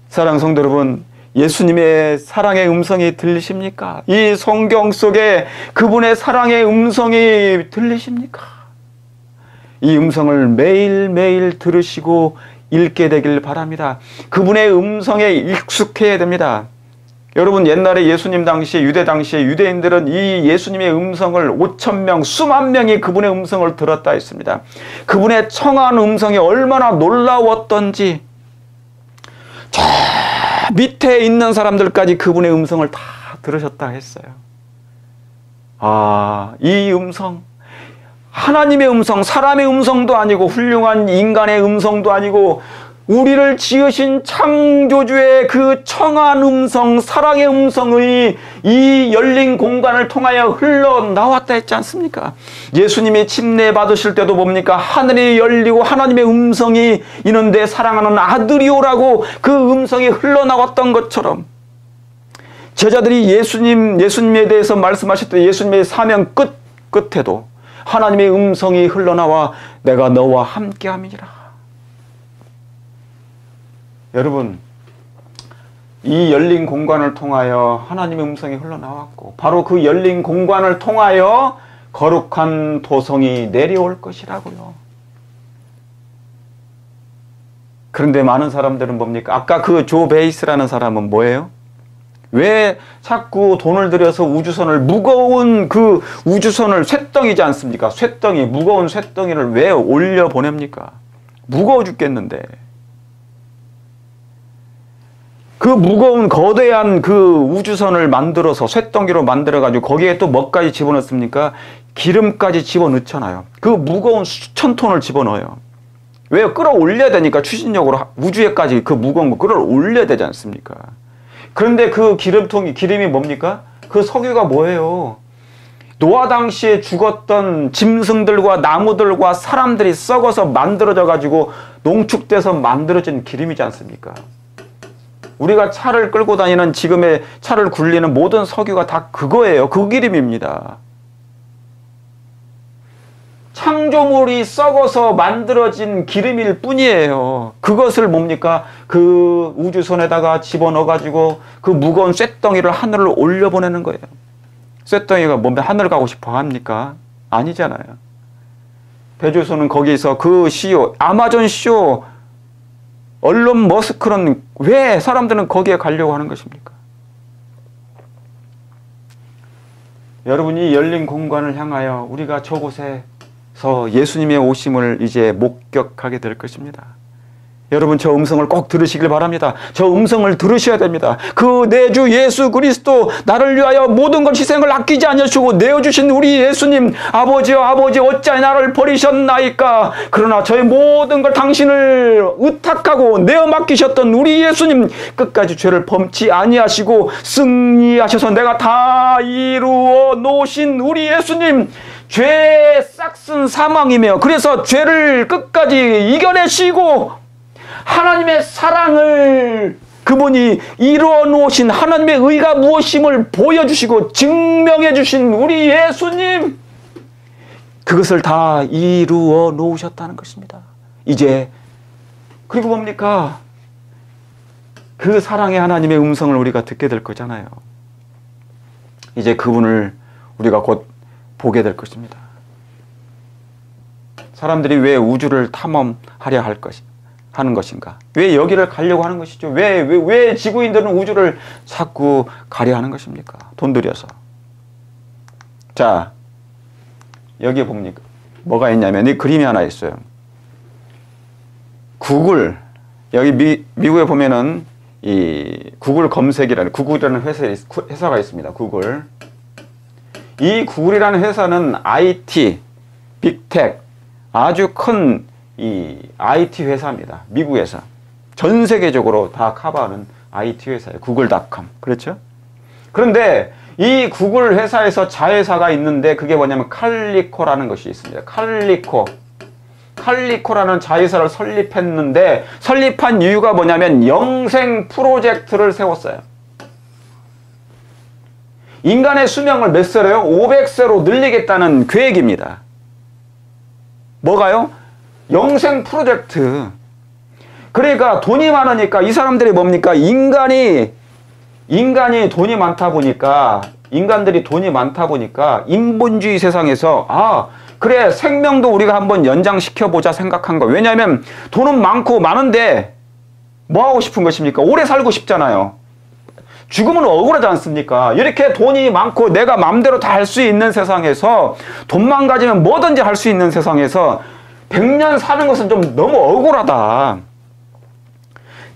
사랑하는 성도 여러분, 예수님의 사랑의 음성이 들리십니까? 이 성경 속에 그분의 사랑의 음성이 들리십니까? 이 음성을 매일매일 들으시고 읽게 되길 바랍니다. 그분의 음성에 익숙해야 됩니다. 여러분, 옛날에 예수님 당시에, 유대 당시에 유대인들은 이 예수님의 음성을 5,000명, 수만 명이 그분의 음성을 들었다 했습니다. 그분의 청한 음성이 얼마나 놀라웠던지 저 밑에 있는 사람들까지 그분의 음성을 다 들으셨다 했어요. 이 음성, 하나님의 음성, 사람의 음성도 아니고 훌륭한 인간의 음성도 아니고 우리를 지으신 창조주의 그 청한 음성, 사랑의 음성의 이 열린 공간을 통하여 흘러나왔다 했지 않습니까? 예수님이 침례 받으실 때도 뭡니까? 하늘이 열리고 하나님의 음성이 이는 내 사랑하는 아들이오라고 그 음성이 흘러나왔던 것처럼 제자들이 예수님에 대해서 말씀하실 때 예수님의 사명 끝에도 하나님의 음성이 흘러나와 내가 너와 함께함이니라. 여러분, 이 열린 공간을 통하여 하나님의 음성이 흘러나왔고 바로 그 열린 공간을 통하여 거룩한 도성이 내려올 것이라고요. 그런데 많은 사람들은 뭡니까? 아까 그 조 베이스라는 사람은 뭐예요? 왜 자꾸 돈을 들여서 우주선을, 무거운 그 우주선을, 쇳덩이지 않습니까? 쇳덩이, 무거운 쇳덩이를 왜 올려 보냅니까? 무거워 죽겠는데. 그 무거운 거대한 그 우주선을 만들어서 쇳덩이로 만들어가지고 거기에 또 뭐까지 집어넣습니까? 기름까지 집어넣잖아요. 그 무거운 수천 톤을 집어넣어요. 왜요? 끌어올려야 되니까 추진력으로 우주에까지 그 무거운 거 끌어올려야 되지 않습니까? 그런데 그 기름이 뭡니까? 그 석유가 뭐예요? 노아 당시에 죽었던 짐승들과 나무들과 사람들이 썩어서 만들어져 가지고 농축돼서 만들어진 기름이지 않습니까? 우리가 차를 끌고 다니는, 지금의 차를 굴리는 모든 석유가 다 그거예요. 그 기름입니다. 창조물이 썩어서 만들어진 기름일 뿐이에요. 그것을 뭡니까? 그 우주선에다가 집어넣어가지고 그 무거운 쇳덩이를 하늘로 올려보내는 거예요. 쇳덩이가 뭔데 하늘 가고 싶어 합니까? 아니잖아요. 배주소는 거기서 그 CEO, 아마존 CEO, 언론 머스크는 왜 사람들은 거기에 가려고 하는 것입니까? 여러분이 열린 공간을 향하여 우리가 저곳에서 예수님의 오심을 이제 목격하게 될 것입니다. 여러분 저 음성을 꼭 들으시길 바랍니다. 저 음성을 들으셔야 됩니다. 그 내 주 예수 그리스도 나를 위하여 모든 것 희생을 아끼지 않으시고 내어주신 우리 예수님, 아버지여 아버지 어찌 나를 버리셨나이까. 그러나 저의 모든 걸 당신을 의탁하고 내어 맡기셨던 우리 예수님, 끝까지 죄를 범치 아니하시고 승리하셔서 내가 다 이루어 놓으신 우리 예수님, 죄의 싹슨 사망이며 그래서 죄를 끝까지 이겨내시고 하나님의 사랑을 그분이 이루어 놓으신 하나님의 의가 무엇임을 보여주시고 증명해 주신 우리 예수님, 그것을 다 이루어 놓으셨다는 것입니다. 이제 그리고 뭡니까? 그 사랑의 하나님의 음성을 우리가 듣게 될 거잖아요. 이제 그분을 우리가 곧 보게 될 것입니다. 사람들이 왜 우주를 탐험하려 하는 것인가? 왜 여기를 가려고 하는 것이죠? 왜 지구인들은 우주를 자꾸 가려 하는 것입니까? 돈 들여서. 자, 여기에 봅니까? 뭐가 있냐면 이 그림이 하나 있어요. 구글, 여기 미국에 보면은 이 구글 검색이라는 구글이라는 회사가 있습니다. 구글. 이 구글이라는 회사는 IT, 빅텍, 아주 큰 이 IT 회사입니다. 미국 회사. 전 세계적으로 다 커버하는 IT 회사예요. 구글닷컴. 그렇죠? 그런데 이 구글 회사에서 자회사가 있는데 그게 뭐냐면 칼리코라는 것이 있습니다. 칼리코라는 자회사를 설립했는데 설립한 이유가 뭐냐면 영생 프로젝트를 세웠어요. 인간의 수명을 몇 세로요? 500세로 늘리겠다는 계획입니다. 뭐가요? 영생 프로젝트. 그러니까 돈이 많으니까 이 사람들이 뭡니까? 인간이 돈이 많다 보니까, 인간들이 돈이 많다 보니까 인본주의 세상에서 그래 생명도 우리가 한번 연장시켜보자 생각한 거예요. 왜냐하면 돈은 많은데 뭐 하고 싶은 것입니까? 오래 살고 싶잖아요. 죽으면 억울하지 않습니까? 이렇게 돈이 많고 내가 마음대로 다 할 수 있는 세상에서, 돈만 가지면 뭐든지 할 수 있는 세상에서 100년 사는 것은 좀 너무 억울하다.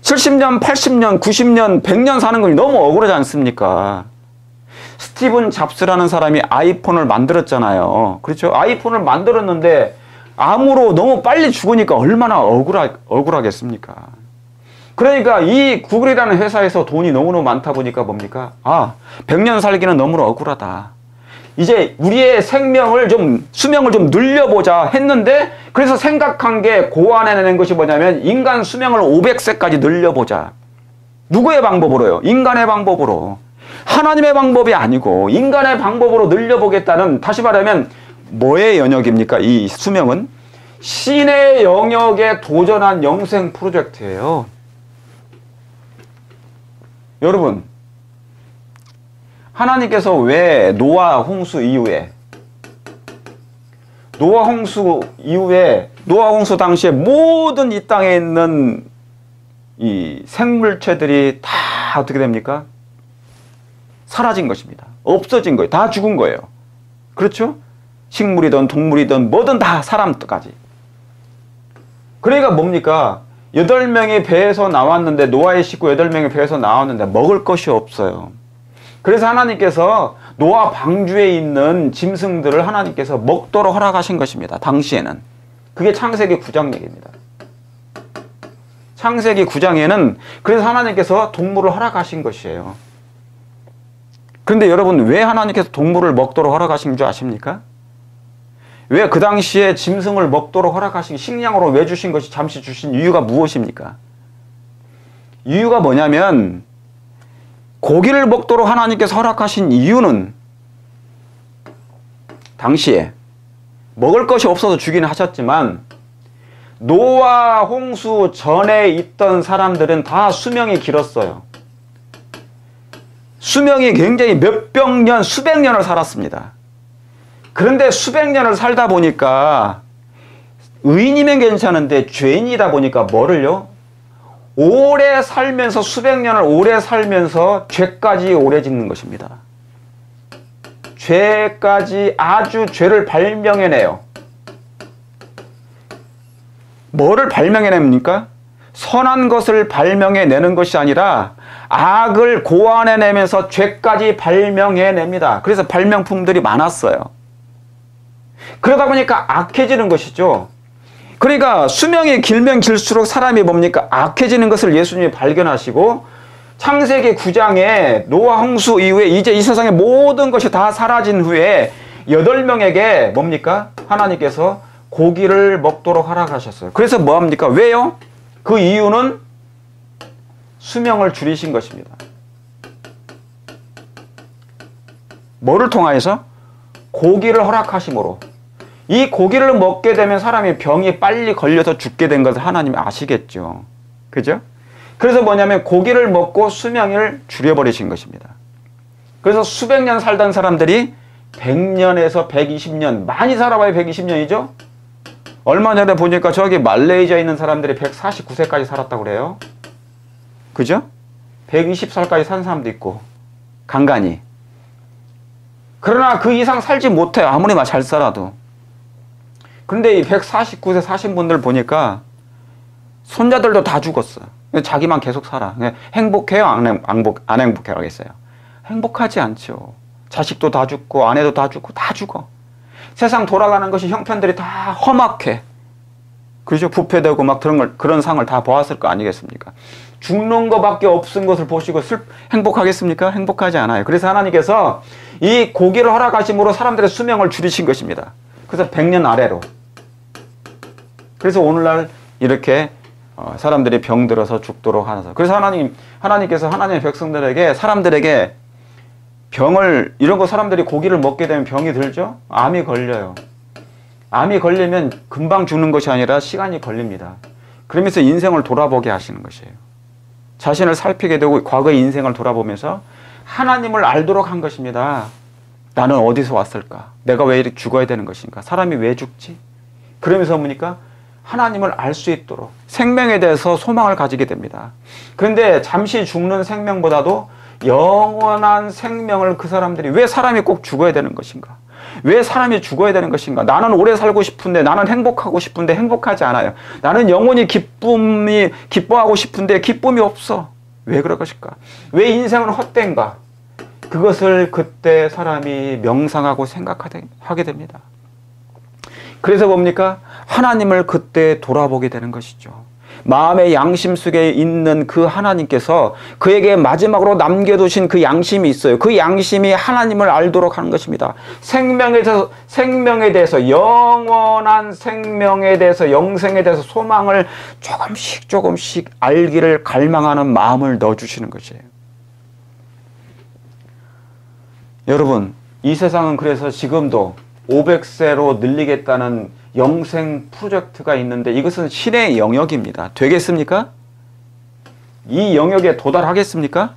70년, 80년, 90년, 100년 사는 건 너무 억울하지 않습니까? 스티븐 잡스라는 사람이 아이폰을 만들었잖아요. 그렇죠? 아이폰을 만들었는데 암으로 너무 빨리 죽으니까 얼마나 억울하겠습니까? 그러니까 이 구글이라는 회사에서 돈이 너무너무 많다 보니까 뭡니까? 100년 살기는 너무나 억울하다. 이제 우리의 수명을 좀 늘려보자 했는데, 그래서 생각한 게 고안해낸 것이 뭐냐면 인간 수명을 500세까지 늘려보자. 누구의 방법으로요? 인간의 방법으로. 하나님의 방법이 아니고 인간의 방법으로 늘려보겠다는, 다시 말하면 뭐의 영역입니까? 이 수명은 신의 영역에 도전한 영생 프로젝트예요. 여러분, 하나님께서 왜 노아 홍수 당시에 모든 이 땅에 있는 이 생물체들이 다 어떻게 됩니까? 사라진 것입니다. 없어진 거예요. 다 죽은 거예요. 그렇죠? 식물이든 동물이든 뭐든 다 사람까지. 그러니까 뭡니까? 8명이 배에서 나왔는데, 노아의 식구 8명이 배에서 나왔는데 먹을 것이 없어요. 그래서 하나님께서 노아 방주에 있는 짐승들을 하나님께서 먹도록 허락하신 것입니다. 당시에는. 그게 창세기 9장 얘기입니다. 창세기 9장에는 그래서 하나님께서 동물을 허락하신 것이에요. 그런데 여러분, 왜 하나님께서 동물을 먹도록 허락하신 줄 아십니까? 왜 그 당시에 짐승을 먹도록 허락하신, 식량으로 왜 주신 것이 잠시 주신 이유가 무엇입니까? 이유가 뭐냐면, 고기를 먹도록 하나님께서 허락하신 이유는 당시에 먹을 것이 없어서 죽이는 하셨지만 노아 홍수 전에 있던 사람들은 다 수명이 길었어요. 수명이 굉장히 몇백 년, 수백 년을 살았습니다. 그런데 수백 년을 살다 보니까 의인이면 괜찮은데 죄인이다 보니까 뭐를요? 오래 살면서 수백 년을 오래 살면서 죄까지 오래 짓는 것입니다. 죄까지 아주 죄를 발명해내요. 뭐를 발명해냅니까? 선한 것을 발명해내는 것이 아니라 악을 고안해내면서 죄까지 발명해냅니다. 그래서 발명품들이 많았어요. 그러다 보니까 악해지는 것이죠. 그러니까 수명이 길면 길수록 사람이 뭡니까? 악해지는 것을 예수님이 발견하시고 창세기 9장에 노아 홍수 이후에 이제 이 세상의 모든 것이 다 사라진 후에 8명에게 뭡니까? 하나님께서 고기를 먹도록 허락하셨어요. 그래서 뭐합니까? 왜요? 그 이유는 수명을 줄이신 것입니다. 뭐를 통하여서? 고기를 허락하심으로. 이 고기를 먹게 되면 사람이 병이 빨리 걸려서 죽게 된 것을 하나님이 아시겠죠. 그죠? 그래서 뭐냐면 고기를 먹고 수명을 줄여버리신 것입니다. 그래서 수백 년 살던 사람들이 100년에서 120년, 많이 살아봐야 120년이죠? 얼마 전에 보니까 저기 말레이시아에 있는 사람들이 149세까지 살았다고 그래요. 그죠? 120살까지 산 사람도 있고 간간히. 그러나 그 이상 살지 못해요. 아무리 잘 살아도. 그런데 이 149세 사신 분들 보니까 손자들도 다 죽었어. 자기만 계속 살아. 행복해요? 안 행복해요? 하겠어요? 행복하지 않죠. 자식도 다 죽고 아내도 다 죽고 다 죽어. 세상 돌아가는 것이 형편들이 다 험악해. 그죠? 부패되고 막 그런 상을 다 보았을 거 아니겠습니까? 죽는 것밖에 없은 것을 보시고 행복하겠습니까? 행복하지 않아요. 그래서 하나님께서 이 고기를 허락하심으로 사람들의 수명을 줄이신 것입니다. 그래서 100년 아래로. 그래서 오늘날 이렇게 사람들이 병들어서 죽도록 하셔서. 그래서 하나님께서 하나님의 백성들에게, 사람들에게 병을, 이런 거 사람들이 고기를 먹게 되면 병이 들죠? 암이 걸려요. 암이 걸리면 금방 죽는 것이 아니라 시간이 걸립니다. 그러면서 인생을 돌아보게 하시는 것이에요. 자신을 살피게 되고 과거의 인생을 돌아보면서 하나님을 알도록 한 것입니다. 나는 어디서 왔을까? 내가 왜 이렇게 죽어야 되는 것인가? 사람이 왜 죽지? 그러면서 뭡니까? 하나님을 알 수 있도록 생명에 대해서 소망을 가지게 됩니다. 그런데 잠시 죽는 생명보다도 영원한 생명을 그 사람들이, 왜 사람이 꼭 죽어야 되는 것인가? 왜 사람이 죽어야 되는 것인가? 나는 오래 살고 싶은데, 나는 행복하고 싶은데 행복하지 않아요. 나는 영원히 기뻐하고 싶은데 기쁨이 없어. 왜 그럴 것일까? 왜 인생은 헛된가? 그것을 그때 사람이 명상하고 생각하게 됩니다. 그래서 뭡니까? 하나님을 그때 돌아보게 되는 것이죠. 마음의 양심 속에 있는 그 하나님께서 그에게 마지막으로 남겨두신 그 양심이 있어요. 그 양심이 하나님을 알도록 하는 것입니다. 생명에 대해서, 영원한 생명에 대해서, 영생에 대해서 소망을 조금씩 알기를 갈망하는 마음을 넣어주시는 것이에요. 여러분, 이 세상은 그래서 지금도 500세로 늘리겠다는 영생 프로젝트가 있는데 이것은 신의 영역입니다. 되겠습니까? 이 영역에 도달하겠습니까?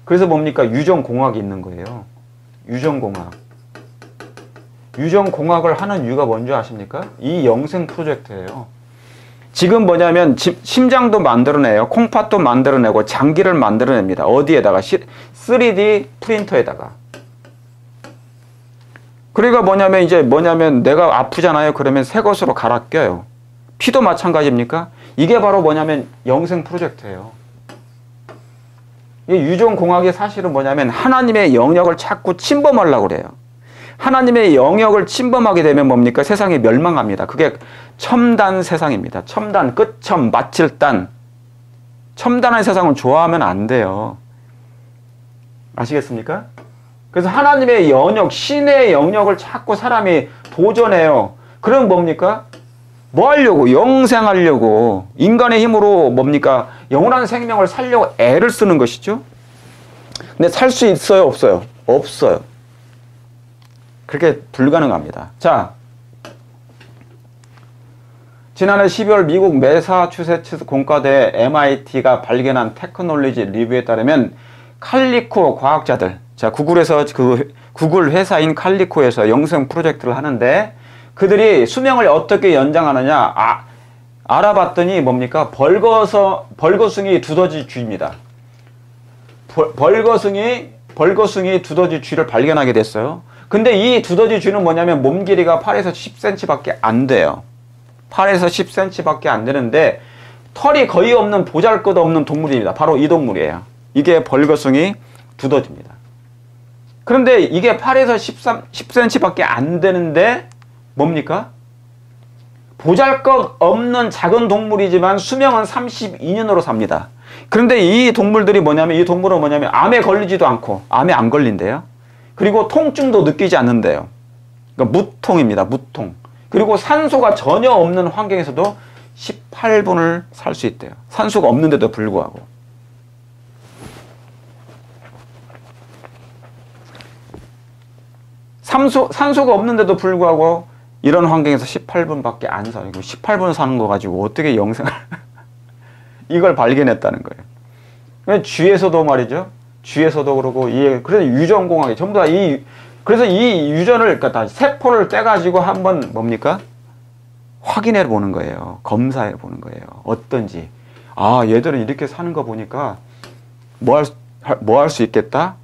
그래서 뭡니까? 유전공학이 있는 거예요. 유전공학. 유전공학을 하는 이유가 뭔지 아십니까? 이 영생 프로젝트예요. 지금 뭐냐면 심장도 만들어내요. 콩팥도 만들어내고 장기를 만들어냅니다. 어디에다가? 3D 프린터에다가. 그러니까 뭐냐면 내가 아프잖아요. 그러면 새 것으로 갈아 껴요. 피도 마찬가지입니까? 이게 바로 뭐냐면 영생 프로젝트예요. 이 유전공학이 사실은 뭐냐면 하나님의 영역을 자꾸 침범하려고 그래요. 하나님의 영역을 침범하게 되면 뭡니까? 세상이 멸망합니다. 그게 첨단 세상입니다. 첨단, 끝첨, 마칠단. 첨단한 세상을 좋아하면 안 돼요. 아시겠습니까? 그래서 하나님의 영역, 신의 영역을 자꾸 사람이 도전해요. 그럼 뭡니까? 뭐 하려고? 영생하려고. 인간의 힘으로 뭡니까? 영원한 생명을 살려고 애를 쓰는 것이죠. 근데 살 수 있어요? 없어요? 없어요. 그렇게 불가능합니다. 자, 지난해 12월 미국 매사추세츠 공과대 MIT가 발견한 테크놀로지 리뷰에 따르면 칼리코 과학자들, 자, 구글에서 구글 회사인 칼리코에서 영상 프로젝트를 하는데 그들이 수명을 어떻게 연장하느냐 알아봤더니 뭡니까? 벌거숭이 두더지 쥐입니다. 벌거숭이 두더지 쥐를 발견하게 됐어요. 근데 이 두더지 쥐는 뭐냐면 몸 길이가 8에서 10cm밖에 안 돼요. 8에서 10cm밖에 안 되는데 털이 거의 없는 보잘것없는 동물입니다. 바로 이 동물이에요. 이게 벌거숭이 두더지입니다. 그런데 이게 8에서 10cm밖에 안 되는데 뭡니까? 보잘것없는 작은 동물이지만 수명은 32년으로 삽니다. 그런데 이 동물은 뭐냐면 암에 걸리지도 않고 암에 안 걸린대요. 그리고 통증도 느끼지 않는데요. 그러니까 무통입니다. 무통. 그리고 산소가 전혀 없는 환경에서도 18분을 살 수 있대요. 산소가 없는데도 불구하고. 산소가 없는데도 불구하고 이런 환경에서 18분밖에 안 살고 18분 사는 거 가지고 어떻게 영생을 이걸 발견했다는 거예요. 쥐에서도 말이죠. 쥐에서도 그러고 그래서 유전공학이 전부 다 그래서 이 유전을 그러니까 다 세포를 떼가지고 한번 뭡니까? 확인해 보는 거예요. 검사해 보는 거예요. 어떤지. 얘들은 이렇게 사는 거 보니까 뭐 할 수 있겠다?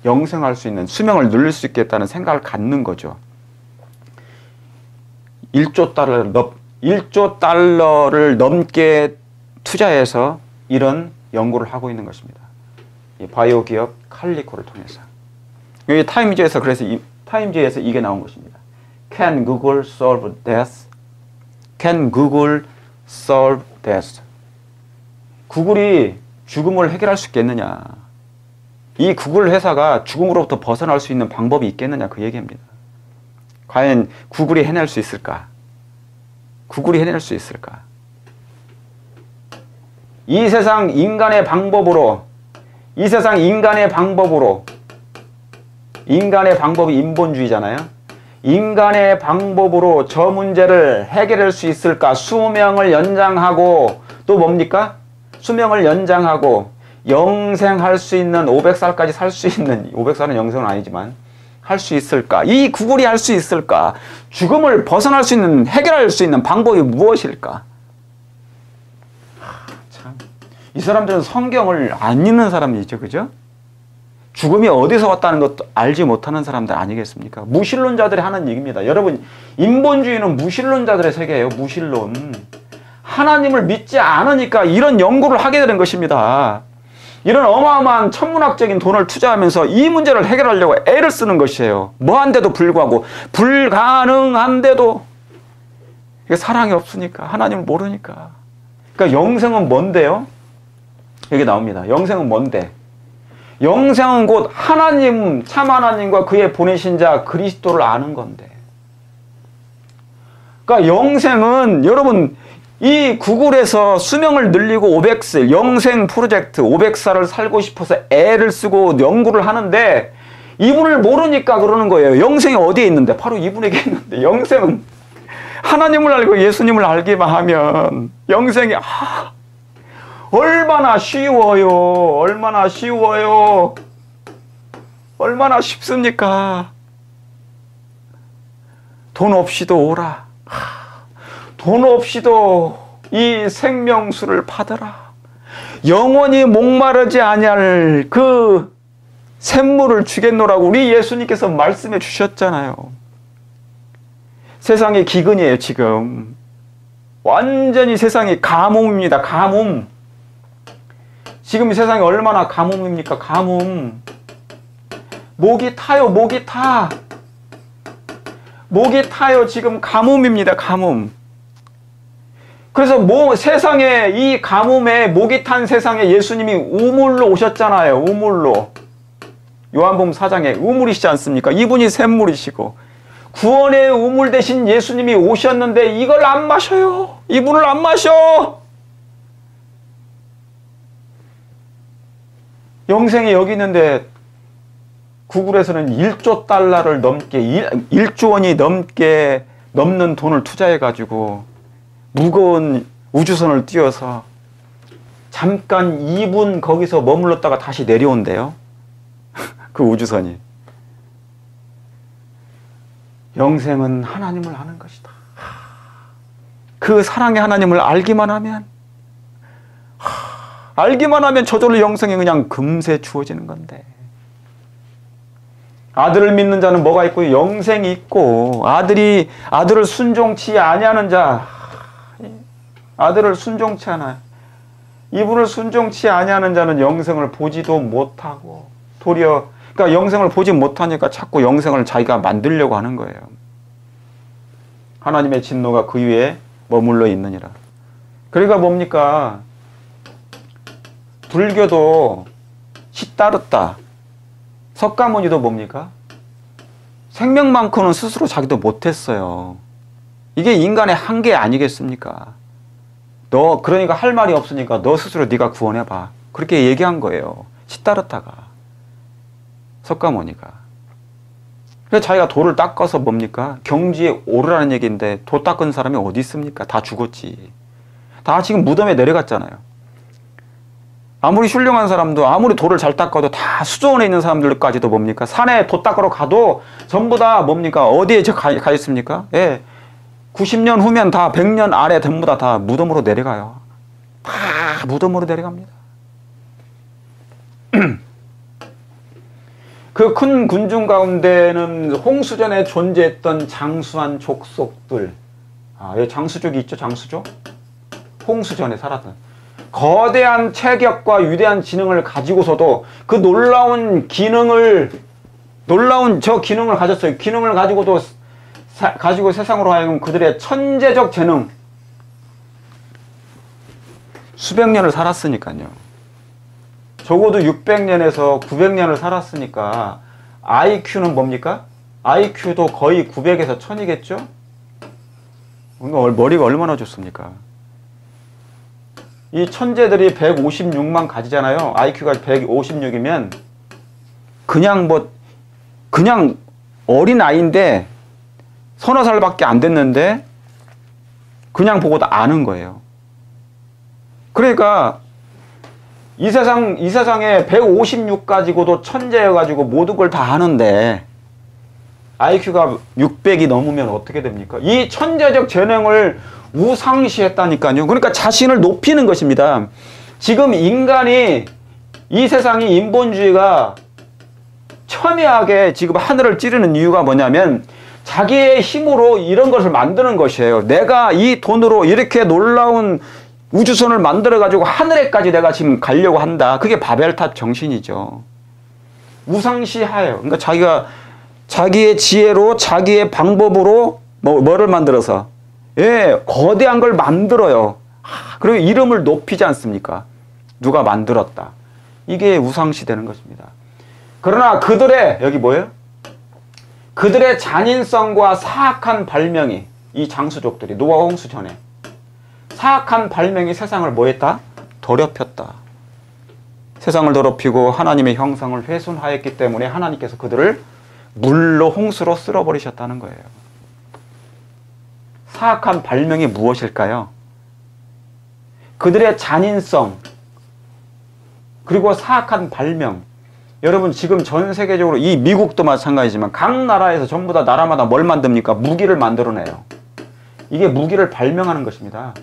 영생할 수 있는 수명을 늘릴 수 있겠다는 생각을 갖는 거죠. 1조 달러를 넘게 투자해서 이런 연구를 하고 있는 것입니다. 이 바이오 기업 칼리코를 통해서. 여기 타임즈에서 이게 나온 것입니다. Can Google solve death? Can Google solve death? 구글이 죽음을 해결할 수 있겠느냐? 이 구글 회사가 죽음으로부터 벗어날 수 있는 방법이 있겠느냐? 그 얘기입니다. 과연 구글이 해낼 수 있을까? 구글이 해낼 수 있을까? 이 세상 인간의 방법으로 인간의 방법이 인본주의잖아요. 인간의 방법으로 저 문제를 해결할 수 있을까? 수명을 연장하고 또 뭡니까? 수명을 연장하고 영생할 수 있는 500살까지 살 수 있는 500살은 영생은 아니지만 할 수 있을까? 이 구글이 할 수 있을까? 죽음을 벗어날 수 있는 해결할 수 있는 방법이 무엇일까? 참, 이 사람들은 성경을 안 읽는 사람이죠, 그죠? 죽음이 어디서 왔다는 것도 알지 못하는 사람들 아니겠습니까? 무신론자들이 하는 얘기입니다. 여러분, 인본주의는 무신론자들의 세계예요. 무신론. 하나님을 믿지 않으니까 이런 연구를 하게 되는 것입니다. 이런 어마어마한 천문학적인 돈을 투자하면서 이 문제를 해결하려고 애를 쓰는 것이에요. 뭐한데도 불구하고 불가능한데도 사랑이 없으니까 하나님을 모르니까. 그러니까 영생은 뭔데요? 여기 나옵니다. 영생은 뭔데? 영생은 곧 하나님, 참 하나님과 그의 보내신 자 그리스도를 아는 건데. 그러니까 영생은 여러분 이 구글에서 수명을 늘리고 500살, 영생 프로젝트 500살을 살고 싶어서 애를 쓰고 연구를 하는데 이분을 모르니까 그러는 거예요. 영생이 어디에 있는데? 바로 이분에게 있는데. 영생은 하나님을 알고 예수님을 알기만 하면 영생이 얼마나 쉬워요. 얼마나 쉬워요. 얼마나 쉽습니까? 돈 없이도 오라. 돈 없이도 이 생명수를 받으라. 영원히 목마르지 아니할 그 샘물을 주겠노라고 우리 예수님께서 말씀해 주셨잖아요. 세상의 기근이에요, 지금. 완전히 세상이 가뭄입니다, 가뭄. 지금 세상이 얼마나 가뭄입니까, 가뭄. 목이 타요, 목이 타. 목이 타요, 지금 가뭄입니다, 가뭄. 그래서 세상에 이 가뭄에 목이 탄 세상에 예수님이 우물로 오셨잖아요. 우물로. 요한복음 4장에 우물이시지 않습니까? 이분이 샘물이시고 구원의 우물 대신 예수님이 오셨는데 이걸 안 마셔요. 이분을 안 마셔. 영생이 여기 있는데 구글에서는 1조 달러를 넘게 1조 원이 넘는 돈을 투자해 가지고 무거운 우주선을 띄워서 잠깐 2분 거기서 머물렀다가 다시 내려온대요. 그 우주선이. 영생은 하나님을 아는 것이다. 그 사랑의 하나님을 알기만 하면 저절로 영생이 그냥 금세 주어지는 건데. 아들을 믿는 자는 뭐가 있고 영생이 있고, 아들을 순종치 아니하는 자, 아들을 순종치 않아요. 이분을 순종치 아니하는 자는 영생을 보지도 못하고, 도리어 그러니까 영생을 보지 못하니까 자꾸 영생을 자기가 만들려고 하는 거예요. 하나님의 진노가 그 위에 머물러 있느니라. 그러니까 뭡니까? 불교도 시따르다. 석가모니도 뭡니까? 생명만큼은 스스로 자기도 못했어요. 이게 인간의 한계 아니겠습니까? 그러니까 할 말이 없으니까 너 스스로 네가 구원해봐. 그렇게 얘기한 거예요. 시따르다가. 석가모니가. 그래서 자기가 돌을 닦아서 뭡니까? 경지에 오르라는 얘기인데 도 닦은 사람이 어디 있습니까? 다 죽었지. 다 지금 무덤에 내려갔잖아요. 아무리 훌륭한 사람도 아무리 돌을 잘 닦아도 다 수조원에 있는 사람들까지도 뭡니까? 산에 도 닦으러 가도 전부 다 뭡니까? 어디에 가 있습니까? 예. 90년 후면 다 100년 아래 전부 다 무덤으로 내려가요. 다 무덤으로 내려갑니다. 그 큰 군중 가운데는 홍수전에 존재했던 장수한 족속들. 여기 장수족이 있죠? 장수족? 홍수전에 살았던. 거대한 체격과 위대한 지능을 가지고서도 그 놀라운 기능을 가졌어요. 기능을 가지고 세상으로 하여금 그들의 천재적 재능. 수백 년을 살았으니까요. 적어도 600년에서 900년을 살았으니까 IQ는 뭡니까? IQ도 거의 900에서 1000이겠죠? 머리가 얼마나 좋습니까? 이 천재들이 156만 가지잖아요. IQ가 156이면 그냥 어린 아이인데 서너 살밖에 안 됐는데 그냥 보고도 아는 거예요. 그러니까 이 세상에 156 가지고도 천재여가지고 모든 걸 다 아는데 IQ가 600이 넘으면 어떻게 됩니까? 이 천재적 재능을 우상시했다니까요. 그러니까 자신을 높이는 것입니다. 지금 인간이, 이 세상이 인본주의가 첨예하게 지금 하늘을 찌르는 이유가 뭐냐면 자기의 힘으로 이런 것을 만드는 것이에요. 내가 이 돈으로 이렇게 놀라운 우주선을 만들어가지고 하늘에까지 내가 지금 가려고 한다. 그게 바벨탑 정신이죠. 우상시하예요. 그러니까 자기가 자기의 지혜로 자기의 방법으로 뭐를 만들어서 거대한 걸 만들어요. 그리고 이름을 높이지 않습니까? 누가 만들었다. 이게 우상시 되는 것입니다. 그러나 여기 뭐예요? 그들의 잔인성과 사악한 발명이, 이 장수족들이 노아 홍수 전에 사악한 발명이 세상을 뭐했다? 더럽혔다. 세상을 더럽히고 하나님의 형상을 훼손하였기 때문에 하나님께서 그들을 물로 홍수로 쓸어버리셨다는 거예요. 사악한 발명이 무엇일까요? 그들의 잔인성, 그리고 사악한 발명. 여러분 지금 전 세계적으로 이 미국도 마찬가지지만 각 나라에서 전부 다 나라마다 뭘 만듭니까? 무기를 만들어내요. 이게 무기를 발명하는 것입니다.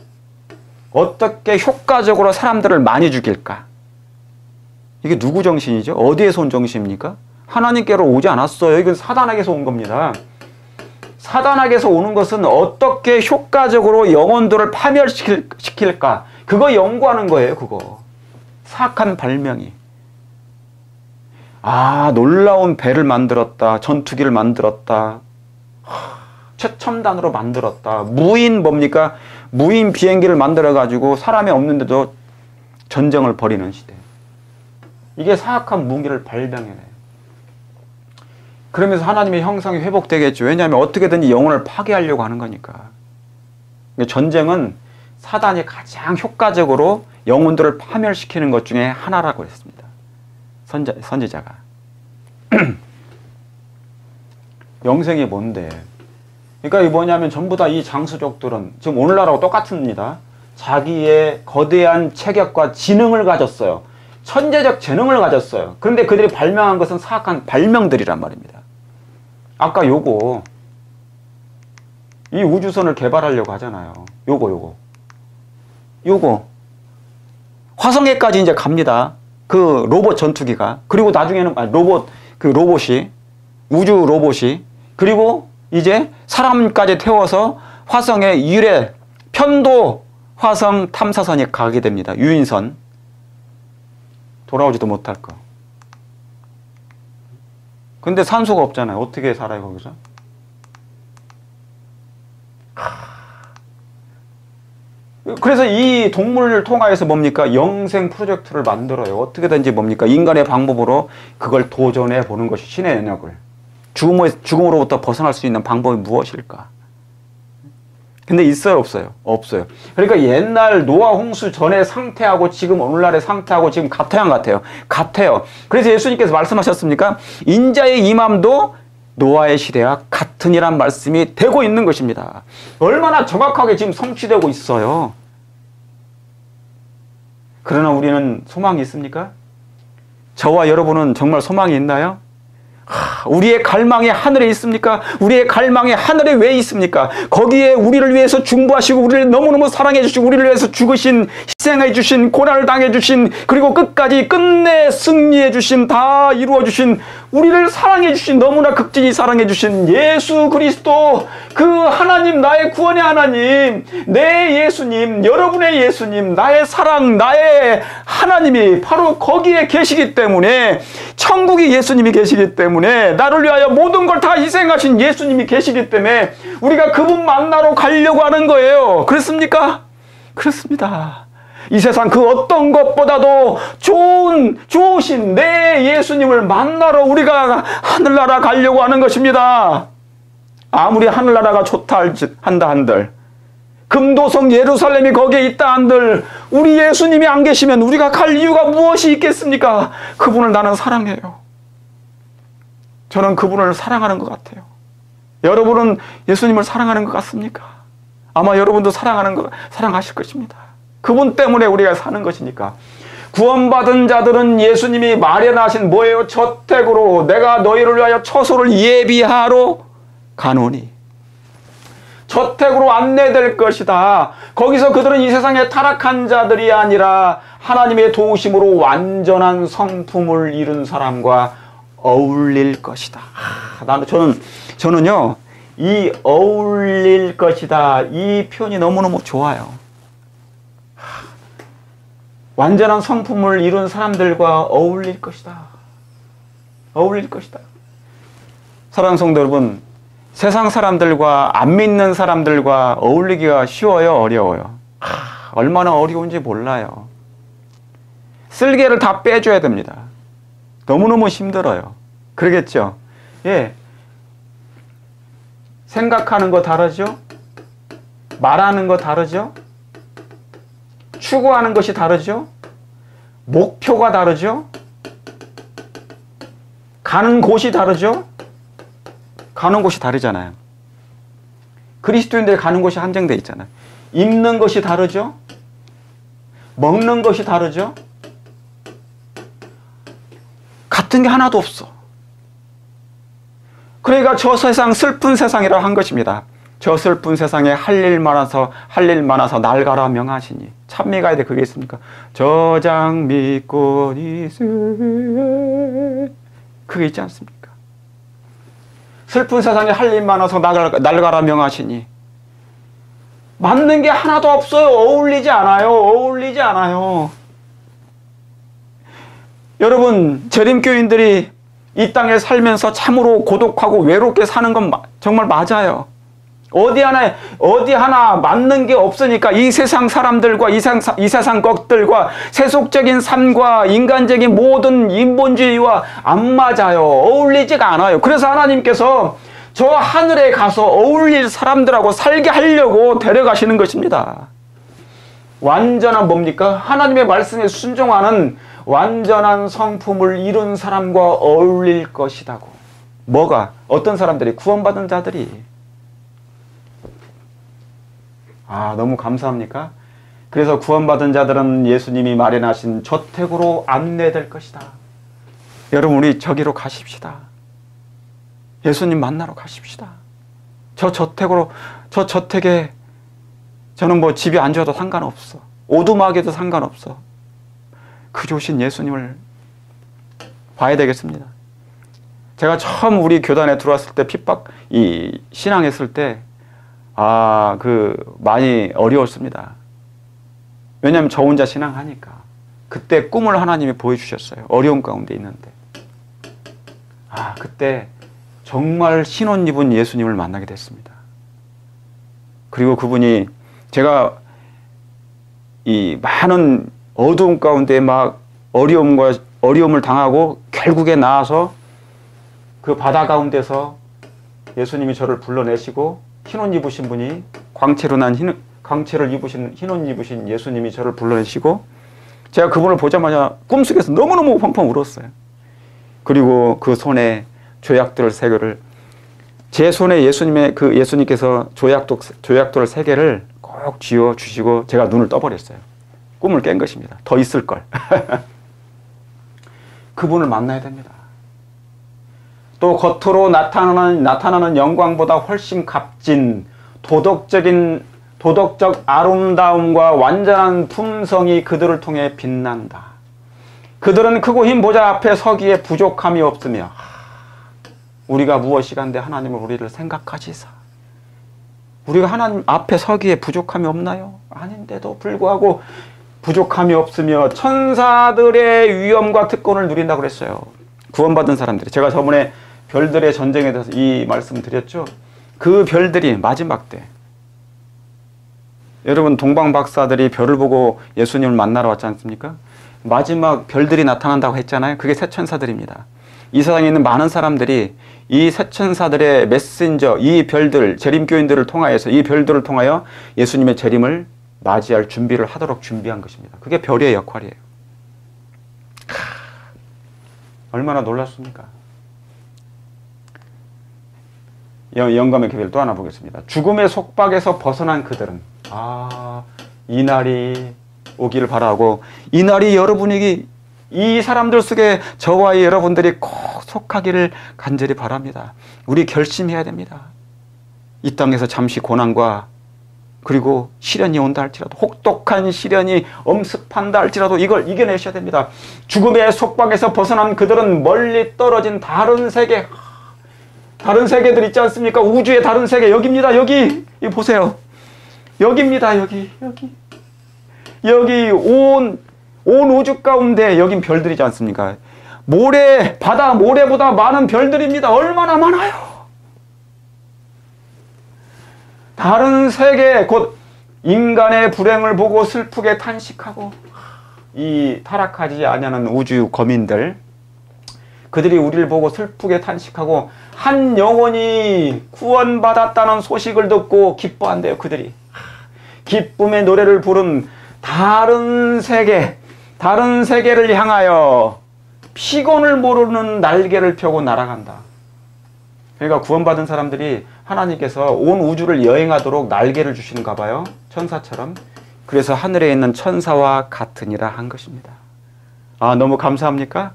어떻게 효과적으로 사람들을 많이 죽일까? 이게 누구 정신이죠? 어디에서 온 정신입니까? 하나님께로 오지 않았어요. 이건 사단에게서 온 겁니다. 사단에게서 오는 것은 어떻게 효과적으로 영혼들을 파멸시킬까? 그거 연구하는 거예요. 그거. 사악한 발명이. 놀라운 배를 만들었다. 전투기를 만들었다. 최첨단으로 만들었다. 무인 비행기를 만들어가지고 사람이 없는데도 전쟁을 벌이는 시대. 이게 사악한 무기를 발명해내요. 그러면서 하나님의 형상이 회복되겠죠. 왜냐하면 어떻게든지 영혼을 파괴하려고 하는 거니까. 전쟁은 사단이 가장 효과적으로 영혼들을 파멸시키는 것 중에 하나라고 했습니다. 선지자가. 영생이 뭔데? 그러니까 이 뭐냐면 전부 다 이 장수족들은 지금 오늘날하고 똑같습니다. 자기의 거대한 체격과 지능을 가졌어요. 천재적 재능을 가졌어요. 그런데 그들이 발명한 것은 사악한 발명들이란 말입니다. 아까 요거 이 우주선을 개발하려고 하잖아요. 요거 화성에까지 이제 갑니다. 그 로봇 전투기가. 그리고 나중에는 로봇이 우주 로봇이, 그리고 이제 사람까지 태워서 화성의 유래 편도 화성 탐사선이 가게 됩니다. 유인선. 돌아오지도 못할 거. 근데 산소가 없잖아요. 어떻게 살아요 거기서? 그래서 이 동물을 통하여서 뭡니까? 영생 프로젝트를 만들어요. 어떻게든지 뭡니까? 인간의 방법으로 그걸 도전해 보는 것이 신의 영역을. 죽음으로부터 벗어날 수 있는 방법이 무엇일까? 근데 있어요, 없어요? 없어요. 그러니까 옛날 노아 홍수 전의 상태하고 지금 오늘날의 상태하고 지금 같아요, 안 같아요? 같아요. 그래서 예수님께서 말씀하셨습니까? 인자의 임함도 노아의 시대와 같으니란 말씀이 되고 있는 것입니다. 얼마나 정확하게 지금 성취되고 있어요. 그러나 우리는 소망이 있습니까? 저와 여러분은 정말 소망이 있나요? 우리의 갈망이 하늘에 있습니까? 우리의 갈망이 하늘에 왜 있습니까? 거기에 우리를 위해서 중보하시고 우리를 너무너무 사랑해 주시고 우리를 위해서 죽으신, 희생해 주신, 고난을 당해 주신, 그리고 끝까지 끝내 승리해 주신, 다 이루어 주신, 우리를 사랑해 주신, 너무나 극진히 사랑해 주신 예수 그리스도, 그 하나님, 나의 구원의 하나님, 내 예수님, 여러분의 예수님, 나의 사랑, 나의 하나님이 바로 거기에 계시기 때문에, 천국이 예수님이 계시기 때문에, 나를 위하여 모든 걸 다 희생하신 예수님이 계시기 때문에 우리가 그분 만나러 가려고 하는 거예요. 그렇습니까? 그렇습니다. 이 세상 그 어떤 것보다도 좋으신 내 예수님을 만나러 우리가 하늘나라 가려고 하는 것입니다. 아무리 하늘나라가 좋다 한다 한들, 금도성 예루살렘이 거기에 있다 한들, 우리 예수님이 안 계시면 우리가 갈 이유가 무엇이 있겠습니까? 그분을 나는 사랑해요. 저는 그분을 사랑하는 것 같아요. 여러분은 예수님을 사랑하는 것 같습니까? 아마 여러분도 사랑하실 것입니다. 그분 때문에 우리가 사는 것이니까. 구원받은 자들은 예수님이 마련하신 뭐예요? 저택으로 내가 너희를 위하여 처소를 예비하러 가노니. 저택으로 안내될 것이다. 거기서 그들은 이 세상에 타락한 자들이 아니라 하나님의 도우심으로 완전한 성품을 이룬 사람과 어울릴 것이다. 저는요, 이 어울릴 것이다, 이 표현이 너무너무 좋아요. 완전한 성품을 이룬 사람들과 어울릴 것이다. 어울릴 것이다. 사랑하는 성도 여러분, 세상 사람들과 안 믿는 사람들과 어울리기가 쉬워요, 어려워요? 얼마나 어려운지 몰라요. 쓸개를 다 빼줘야 됩니다. 너무너무 힘들어요. 그러겠죠? 예. 생각하는 거 다르죠? 말하는 거 다르죠? 추구하는 것이 다르죠? 목표가 다르죠? 가는 곳이 다르죠? 가는 곳이 다르잖아요. 그리스도인들이 가는 곳이 한정되어 있잖아요. 입는 것이 다르죠? 먹는 것이 다르죠? 같은 게 하나도 없어. 그러니까 저 세상 슬픈 세상이라 한 것입니다. 저 슬픈 세상에 할 일 많아서 날 가라 명하시니. 찬미가야 돼. 그게 있습니까? 저장 믿고 있으에. 그게 있지 않습니까? 슬픈 세상에 할 일 많아서 날 가라 명하시니. 맞는 게 하나도 없어요. 어울리지 않아요. 어울리지 않아요. 여러분, 재림교인들이 이 땅에 살면서 참으로 고독하고 외롭게 사는 건 정말 맞아요. 어디 하나 맞는 게 없으니까 이 세상 사람들과 이 세상 것들과 세속적인 삶과 인간적인 모든 인본주의와 안 맞아요. 어울리지가 않아요. 그래서 하나님께서 저 하늘에 가서 어울릴 사람들하고 살게 하려고 데려가시는 것입니다. 완전한 뭡니까? 하나님의 말씀에 순종하는 완전한 성품을 이룬 사람과 어울릴 것이라고. 뭐가? 어떤 사람들이? 구원받은 자들이. 아, 너무 감사합니까? 그래서 구원받은 자들은 예수님이 마련하신 저택으로 안내될 것이다. 여러분, 우리 저기로 가십시다. 예수님 만나러 가십시다. 저 저택에 저는 뭐 집에 안 좋아도 상관없어. 오두막에도 상관없어. 그 좋으신 예수님을 봐야 되겠습니다. 제가 처음 우리 교단에 들어왔을 때 신앙했을 때, 많이 어려웠습니다. 왜냐하면 저 혼자 신앙하니까. 그때 꿈을 하나님이 보여주셨어요. 어려운 가운데 있는데. 그때 정말 신혼 입은 예수님을 만나게 됐습니다. 그리고 그분이 제가 이 많은 어두운 가운데 막 어려움을 당하고 결국에 나와서 그 바다 가운데서 예수님이 저를 불러내시고 흰옷 입으신 분이 광채를 입으신 흰옷 입으신 예수님이 저를 불러내시고 제가 그분을 보자마자 꿈속에서 너무너무 펑펑 울었어요. 그리고 그 손에 조약돌 3개를 제 손에 예수님께서 조약돌 3개를 꼭 쥐어 주시고 제가 눈을 떠버렸어요. 꿈을 깬 것입니다. 더 있을 걸. 그분을 만나야 됩니다. 또 겉으로 나타나는 영광보다 훨씬 값진 도덕적 아름다움과 완전한 품성이 그들을 통해 빛난다. 그들은 크고 흰 보좌 앞에 서기에 부족함이 없으며 우리가 무엇이간데 하나님은 우리를 생각하시사. 우리가 하나님 앞에 서기에 부족함이 없나요? 아닌데도 불구하고 부족함이 없으며 천사들의 위엄과 특권을 누린다고 그랬어요. 구원받은 사람들이. 제가 저번에 별들의 전쟁에 대해서 이 말씀 드렸죠. 그 별들이 마지막 때 여러분 동방 박사들이 별을 보고 예수님을 만나러 왔지 않습니까? 마지막 별들이 나타난다고 했잖아요. 그게 새 천사들입니다. 이 세상에 있는 많은 사람들이 이 새 천사들의 메신저, 이 별들, 재림교인들을 통하여서 이 별들을 통하여 예수님의 재림을 맞이할 준비를 하도록 준비한 것입니다. 그게 별의 역할이에요. 얼마나 놀랍습니까? 영감의 계별 또 하나 보겠습니다. 죽음의 속박에서 벗어난 그들은 이 날이 오기를 바라고 이 날이 여러분에게 이 사람들 속에 저와 여러분들이 꼭 속하기를 간절히 바랍니다. 우리 결심해야 됩니다. 이 땅에서 잠시 고난과 그리고 시련이 온다 할지라도 혹독한 시련이 엄습한다 할지라도 이걸 이겨내셔야 됩니다. 죽음의 속박에서 벗어난 그들은 멀리 떨어진 다른 세계들 있지 않습니까? 우주의 다른 세계 여기입니다. 여기 보세요. 여기입니다. 여기 온 우주 가운데 여긴 별들이지 않습니까? 바다 모래보다 많은 별들입니다. 얼마나 많아요. 다른 세계 곧 인간의 불행을 보고 슬프게 탄식하고 이 타락하지 아니하는 우주 거민들 그들이 우리를 보고 슬프게 탄식하고 한 영혼이 구원받았다는 소식을 듣고 기뻐한대요. 그들이 기쁨의 노래를 부른 다른 세계를 향하여 피곤을 모르는 날개를 펴고 날아간다. 그러니까 구원받은 사람들이 하나님께서 온 우주를 여행하도록 날개를 주시는가 봐요. 천사처럼. 그래서 하늘에 있는 천사와 같으니라 한 것입니다. 너무 감사합니까?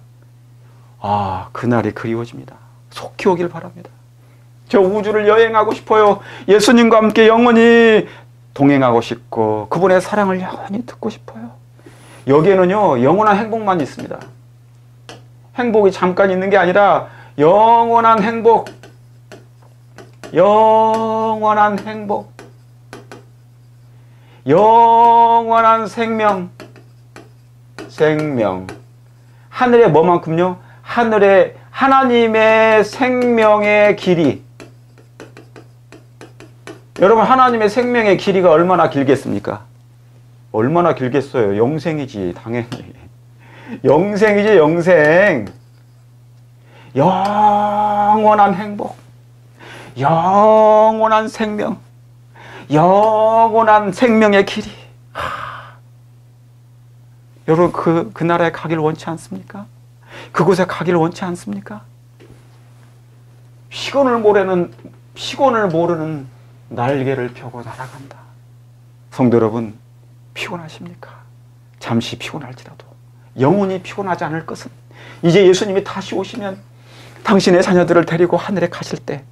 그날이 그리워집니다. 속히 오길 바랍니다. 저 우주를 여행하고 싶어요. 예수님과 함께 영원히 동행하고 싶고 그분의 사랑을 영원히 듣고 싶어요. 여기에는요 영원한 행복만 있습니다. 행복이 잠깐 있는 게 아니라 영원한 행복, 영원한 생명. 하늘에 뭐만큼요? 하늘에 하나님의 생명의 길이. 여러분 하나님의 생명의 길이가 얼마나 길겠습니까? 얼마나 길겠어요? 영생이지 당연히. 영생이지 영생. 영원한 행복, 영원한 생명, 영원한 생명의 길이. 여러분 그 나라에 가기를 원치 않습니까? 그곳에 가기를 원치 않습니까? 피곤을 모르는 날개를 펴고 날아간다. 성도 여러분, 피곤하십니까? 잠시 피곤할지라도 영원히 피곤하지 않을 것은 이제 예수님이 다시 오시면 당신의 자녀들을 데리고 하늘에 가실 때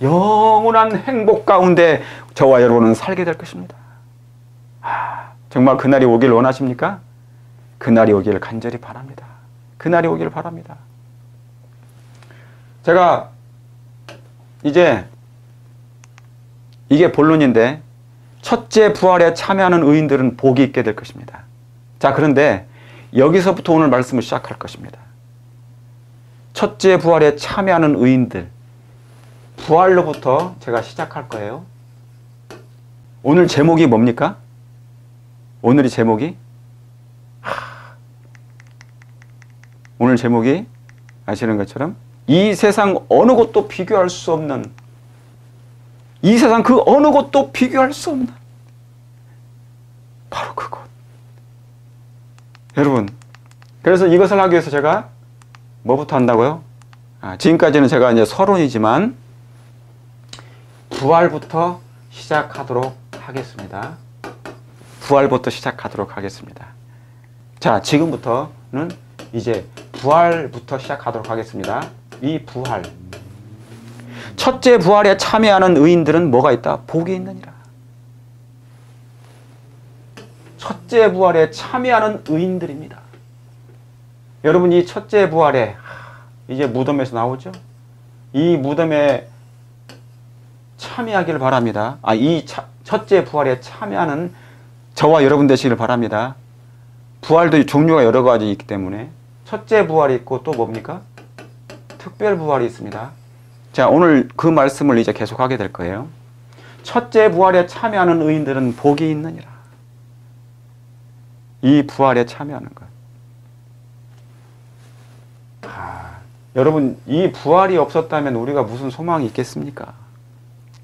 영원한 행복 가운데 저와 여러분은 살게 될 것입니다. 정말 그날이 오길 원하십니까? 그날이 오기를 간절히 바랍니다. 그날이 오기를 바랍니다. 제가 이제 이게 본론인데, 첫째 부활에 참여하는 의인들은 복이 있게 될 것입니다. 자, 그런데 여기서부터 오늘 말씀을 시작할 것입니다. 첫째 부활에 참여하는 의인들, 부활로부터 제가 시작할 거예요. 오늘 제목이 뭡니까? 오늘의 제목이 오늘 제목이 아시는 것처럼 이 세상 어느 것도 비교할 수 없는, 이 세상 그 어느 것도 비교할 수 없는 바로 그것. 여러분, 그래서 이것을 하기 위해서 제가 뭐부터 한다고요? 지금까지는 제가 이제 서론이지만 부활부터 시작하도록 하겠습니다. 부활부터 시작하도록 하겠습니다. 자, 지금부터는 이제 부활부터 시작하도록 하겠습니다. 이 부활. 첫째 부활에 참여하는 의인들은 뭐가 있다? 복이 있느니라. 첫째 부활에 참여하는 의인들입니다. 여러분, 이 첫째 부활에 이제 무덤에서 나오죠? 이 무덤에 참여하기를 바랍니다. 이 첫째 부활에 참여하는 저와 여러분 되시길 바랍니다. 부활도 종류가 여러 가지 있기 때문에 첫째 부활이 있고 또 뭡니까? 특별 부활이 있습니다. 자, 오늘 그 말씀을 이제 계속하게 될 거예요. 첫째 부활에 참여하는 의인들은 복이 있느니라. 이 부활에 참여하는 것. 여러분, 이 부활이 없었다면 우리가 무슨 소망이 있겠습니까?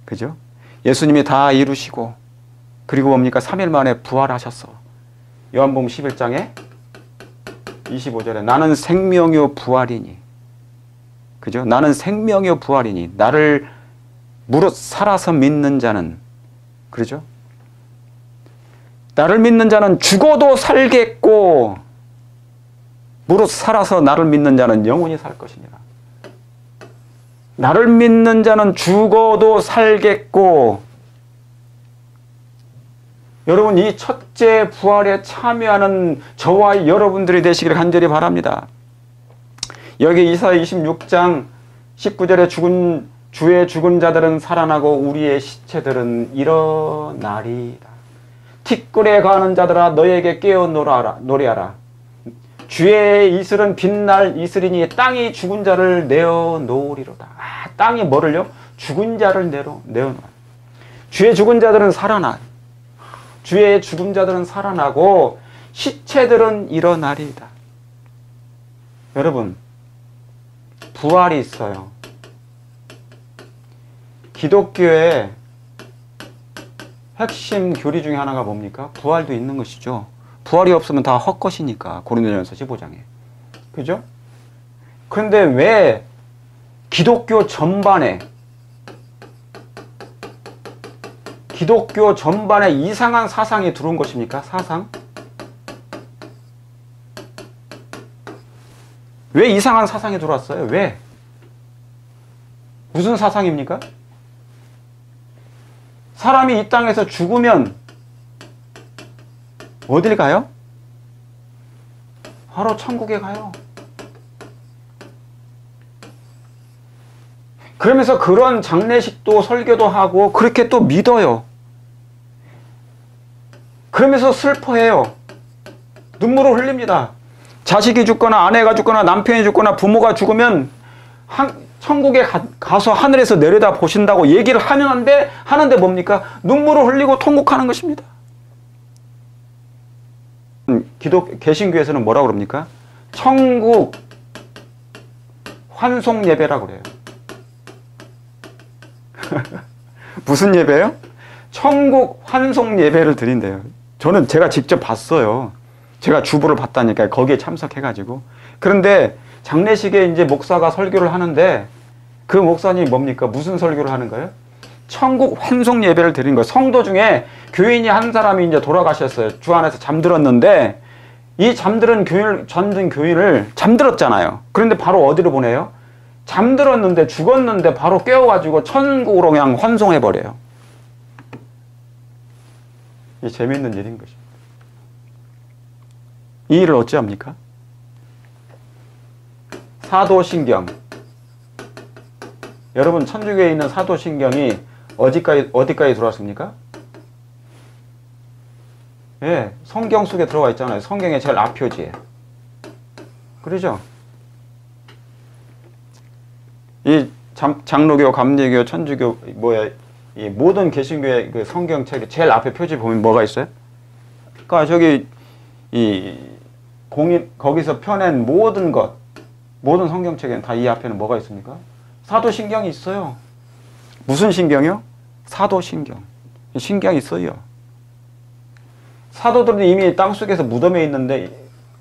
그죠? 예수님이 다 이루시고, 그리고 뭡니까? 3일 만에 부활하셨어. 요한복음 11장에 25절에 나는 생명이요 부활이니. 그죠? 나는 생명이요 부활이니. 나를 무릇 살아서 믿는 자는, 그러죠? 나를 믿는 자는 죽어도 살겠고, 무릇 살아서 나를 믿는 자는 영원히 살 것이니라. 나를 믿는 자는 죽어도 살겠고, 여러분, 이 첫째 부활에 참여하는 저와 여러분들이 되시기를 간절히 바랍니다. 여기 이사야 26장 19절에 주의 죽은 자들은 살아나고 우리의 시체들은 일어나리라. 티끌에 가는 자들아 너에게 깨어 노래하라. 주의 이슬은 빛날 이슬이니 땅이 죽은 자를 내어놓으리로다. 땅이 뭐를요? 죽은 자를 내어놓아. 주의 죽은 자들은 살아나. 주의 죽은 자들은 살아나고 시체들은 일어나리이다. 여러분, 부활이 있어요. 기독교의 핵심 교리 중에 하나가 뭡니까? 부활도 있는 것이죠. 부활이 없으면 다 헛것이니까, 고린도전서 15장에. 그죠? 그런데 왜 기독교 전반에 이상한 사상이 들어온 것입니까? 사상? 왜 이상한 사상이 들어왔어요? 왜? 무슨 사상입니까? 사람이 이 땅에서 죽으면 어딜 가요? 바로 천국에 가요. 그러면서 그런 장례식도 설교도 하고 그렇게 또 믿어요. 그러면서 슬퍼해요. 눈물을 흘립니다. 자식이 죽거나 아내가 죽거나 남편이 죽거나 부모가 죽으면 천국에 가서 하늘에서 내려다 보신다고 얘기를 하는데 뭡니까? 눈물을 흘리고 통곡하는 것입니다. 개신교에서는 뭐라고 그럽니까? 천국 환송 예배라고 그래요. 무슨 예배예요? 천국 환송 예배를 드린대요. 제가 직접 봤어요. 제가 주보를 봤다니까요. 거기에 참석해가지고. 그런데 장례식에 이제 목사가 설교를 하는데 그 목사님이 뭡니까? 무슨 설교를 하는 거예요? 천국 환송 예배를 드린 거예요. 성도 중에 교인이 한 사람이 이제 돌아가셨어요. 주 안에서 잠들었는데 이 잠든 교인을 잠들었잖아요. 그런데 바로 어디로 보내요? 잠들었는데 죽었는데 바로 깨워가지고 천국으로 그냥 환송해버려요. 이 재미있는 일인 것입니다. 이 일을 어찌합니까? 사도신경. 여러분 천주교에 있는 사도신경이 어디까지 들어왔습니까? 예, 성경 속에 들어가 있잖아요. 성경의 제일 앞표지에. 그러죠? 이 장로교, 감리교, 천주교, 이 모든 개신교의 그 성경책의 제일 앞에 표지 보면 뭐가 있어요? 그러니까 저기 거기서 펴낸 모든 성경책에는 다 이 앞에는 뭐가 있습니까? 사도신경이 있어요. 무슨 신경이요? 사도신경. 신경이 있어요. 사도들은 이미 땅속에서 무덤에 있는데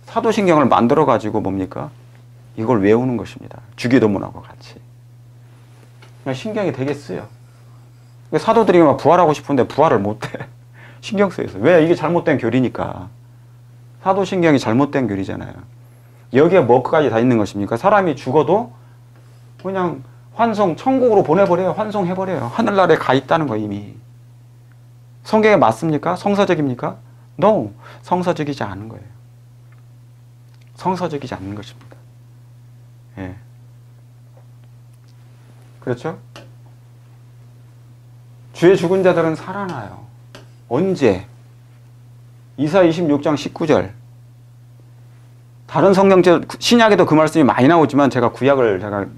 사도신경을 만들어가지고 뭡니까? 이걸 외우는 것입니다. 주기도문하고 같이. 신경이 되겠어요. 사도들이 막 부활하고 싶은데 부활을 못해. 신경 쓰여서. 왜? 이게 잘못된 교리니까. 사도신경이 잘못된 교리잖아요. 여기에 뭐까지 다 있는 것입니까? 사람이 죽어도 그냥 천국으로 보내버려요. 환송해버려요. 하늘나라에 가 있다는 거 이미. 성경에 맞습니까? 성서적입니까? No. 성서적이지 않은 거예요. 성서적이지 않는 것입니다. 예. 그렇죠? 주의 죽은 자들은 살아나요. 언제? 이사 26장 19절. 다른 성경책, 신약에도 그 말씀이 많이 나오지만 제가 구약을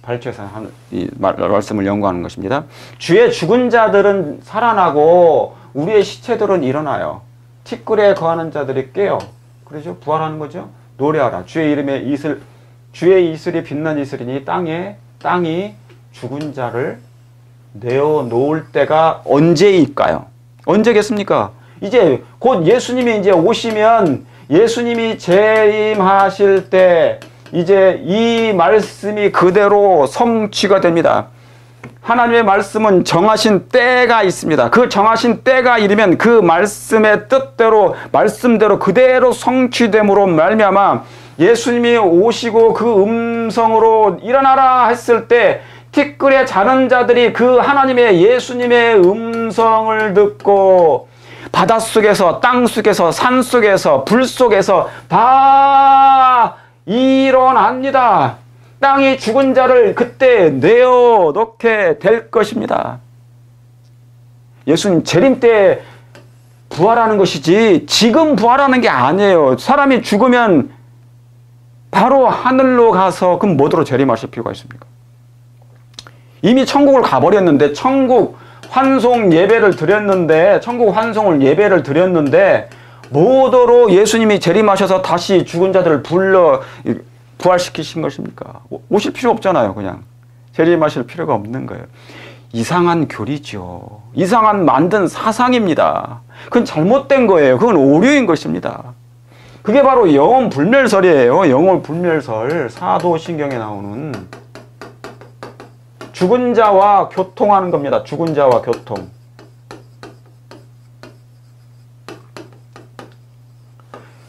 발췌해서 이 말씀을 연구하는 것입니다. 주의 죽은 자들은 살아나고 우리의 시체들은 일어나요. 티끌에 거하는 자들이 깨어. 그러죠? 부활하는 거죠? 노래하라. 주의 이슬이 빛난 이슬이니 땅이 죽은 자를 내어 놓을 때가 언제일까요? 언제겠습니까? 이제 곧 예수님이 이제 오시면 예수님이 재림하실 때 이제 이 말씀이 그대로 성취가 됩니다. 하나님의 말씀은 정하신 때가 있습니다. 그 정하신 때가 이르면 그 말씀의 뜻대로 말씀대로 그대로 성취됨으로 말미암아 예수님이 오시고 그 음성으로 일어나라 했을 때 티끌에 자는 자들이 그 하나님의 예수님의 음성을 듣고 바닷속에서 땅속에서 산속에서 불속에서 다 일어납니다. 땅이 죽은 자를 그때 내어놓게 될 것입니다. 예수님 재림 때 부활하는 것이지 지금 부활하는 게 아니에요. 사람이 죽으면 바로 하늘로 가서 그럼 뭐로 재림하실 필요가 있습니까? 이미 천국을 가버렸는데 천국 환송 예배를 드렸는데 천국 환송을 예배를 드렸는데 뭐더러 예수님이 재림하셔서 다시 죽은 자들을 불러 부활시키신 것입니까? 오실 필요 없잖아요. 그냥 재림하실 필요가 없는 거예요. 이상한 교리죠. 이상한 만든 사상입니다. 그건 잘못된 거예요. 그건 오류인 것입니다. 그게 바로 영혼 불멸설이에요. 영혼 불멸설. 사도신경에 나오는 죽은 자와 교통하는 겁니다. 죽은 자와 교통.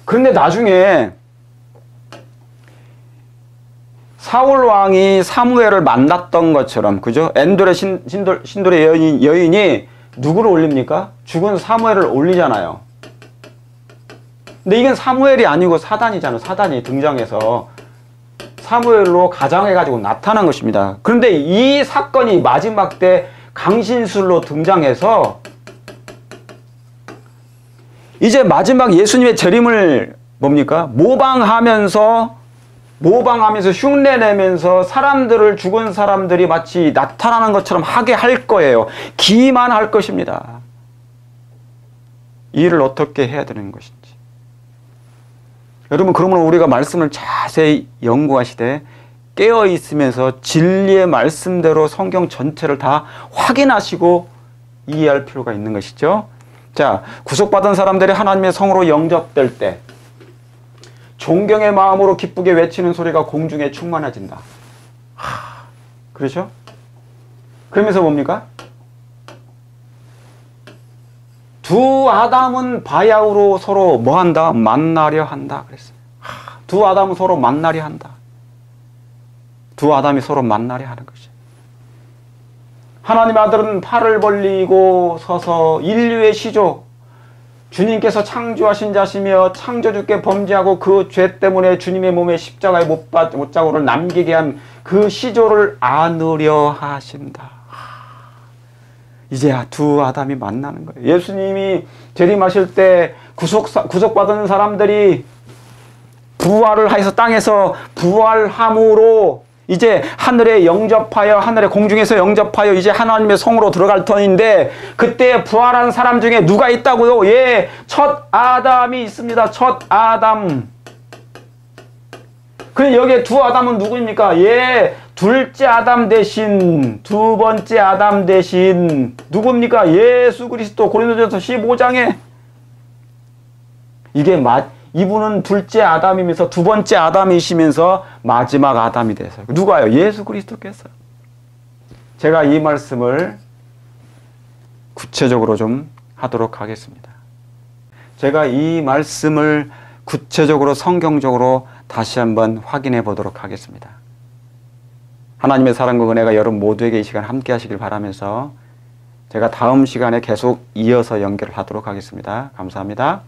그런데 나중에 사울 왕이 사무엘을 만났던 것처럼, 그죠? 엔돌의 신돌의 여인이 누구를 올립니까? 죽은 사무엘을 올리잖아요. 근데 이건 사무엘이 아니고 사단이잖아요. 사단이 등장해서 사무엘로 가장해가지고 나타난 것입니다. 그런데 이 사건이 마지막 때 강신술로 등장해서 이제 마지막 예수님의 재림을 뭡니까? 모방하면서 흉내내면서 사람들을 죽은 사람들이 마치 나타나는 것처럼 하게 할 거예요. 기만할 것입니다. 이 일을 어떻게 해야 되는 것인지. 여러분, 그러면 우리가 말씀을 자세히 연구하시되 깨어 있으면서 진리의 말씀대로 성경 전체를 다 확인하시고 이해할 필요가 있는 것이죠. 자, 구속받은 사람들이 하나님의 성으로 영접될 때 존경의 마음으로 기쁘게 외치는 소리가 공중에 충만해진다. 그렇죠? 그러면서 뭡니까? 두 아담은 바야흐로 서로 뭐 한다? 만나려 한다 그랬어요. 두 아담은 서로 만나려 한다. 두 아담이 서로 만나려 하는 것이. 하나님의 아들은 팔을 벌리고 서서 인류의 시조, 주님께서 창조하신 자시며 창조주께 범죄하고 그 죄 때문에 주님의 몸에 십자가의 못자국을 남기게 한 그 시조를 안으려 하신다. 이제 두 아담이 만나는 거예요. 예수님이 재림하실 때 구속받은 사람들이 부활을 하여서 땅에서 부활함으로 이제 하늘에 영접하여, 하늘의 공중에서 영접하여 이제 하나님의 성으로 들어갈 터인데, 그때 부활한 사람 중에 누가 있다고요? 예, 첫 아담이 있습니다. 첫 아담. 그럼 여기에 두 아담은 누구입니까? 예, 둘째 아담 대신, 두 번째 아담 대신 누굽니까? 예수 그리스도. 고린도전서 15장에 이분은 둘째 아담이면서 두 번째 아담이시면서 마지막 아담이 되세요. 누가요? 예수 그리스도께서. 제가 이 말씀을 구체적으로 좀 하도록 하겠습니다. 제가 이 말씀을 구체적으로 성경적으로 다시 한번 확인해 보도록 하겠습니다. 하나님의 사랑과 은혜가 여러분 모두에게 이 시간 함께 하시길 바라면서 제가 다음 시간에 계속 이어서 연결을 하도록 하겠습니다. 감사합니다.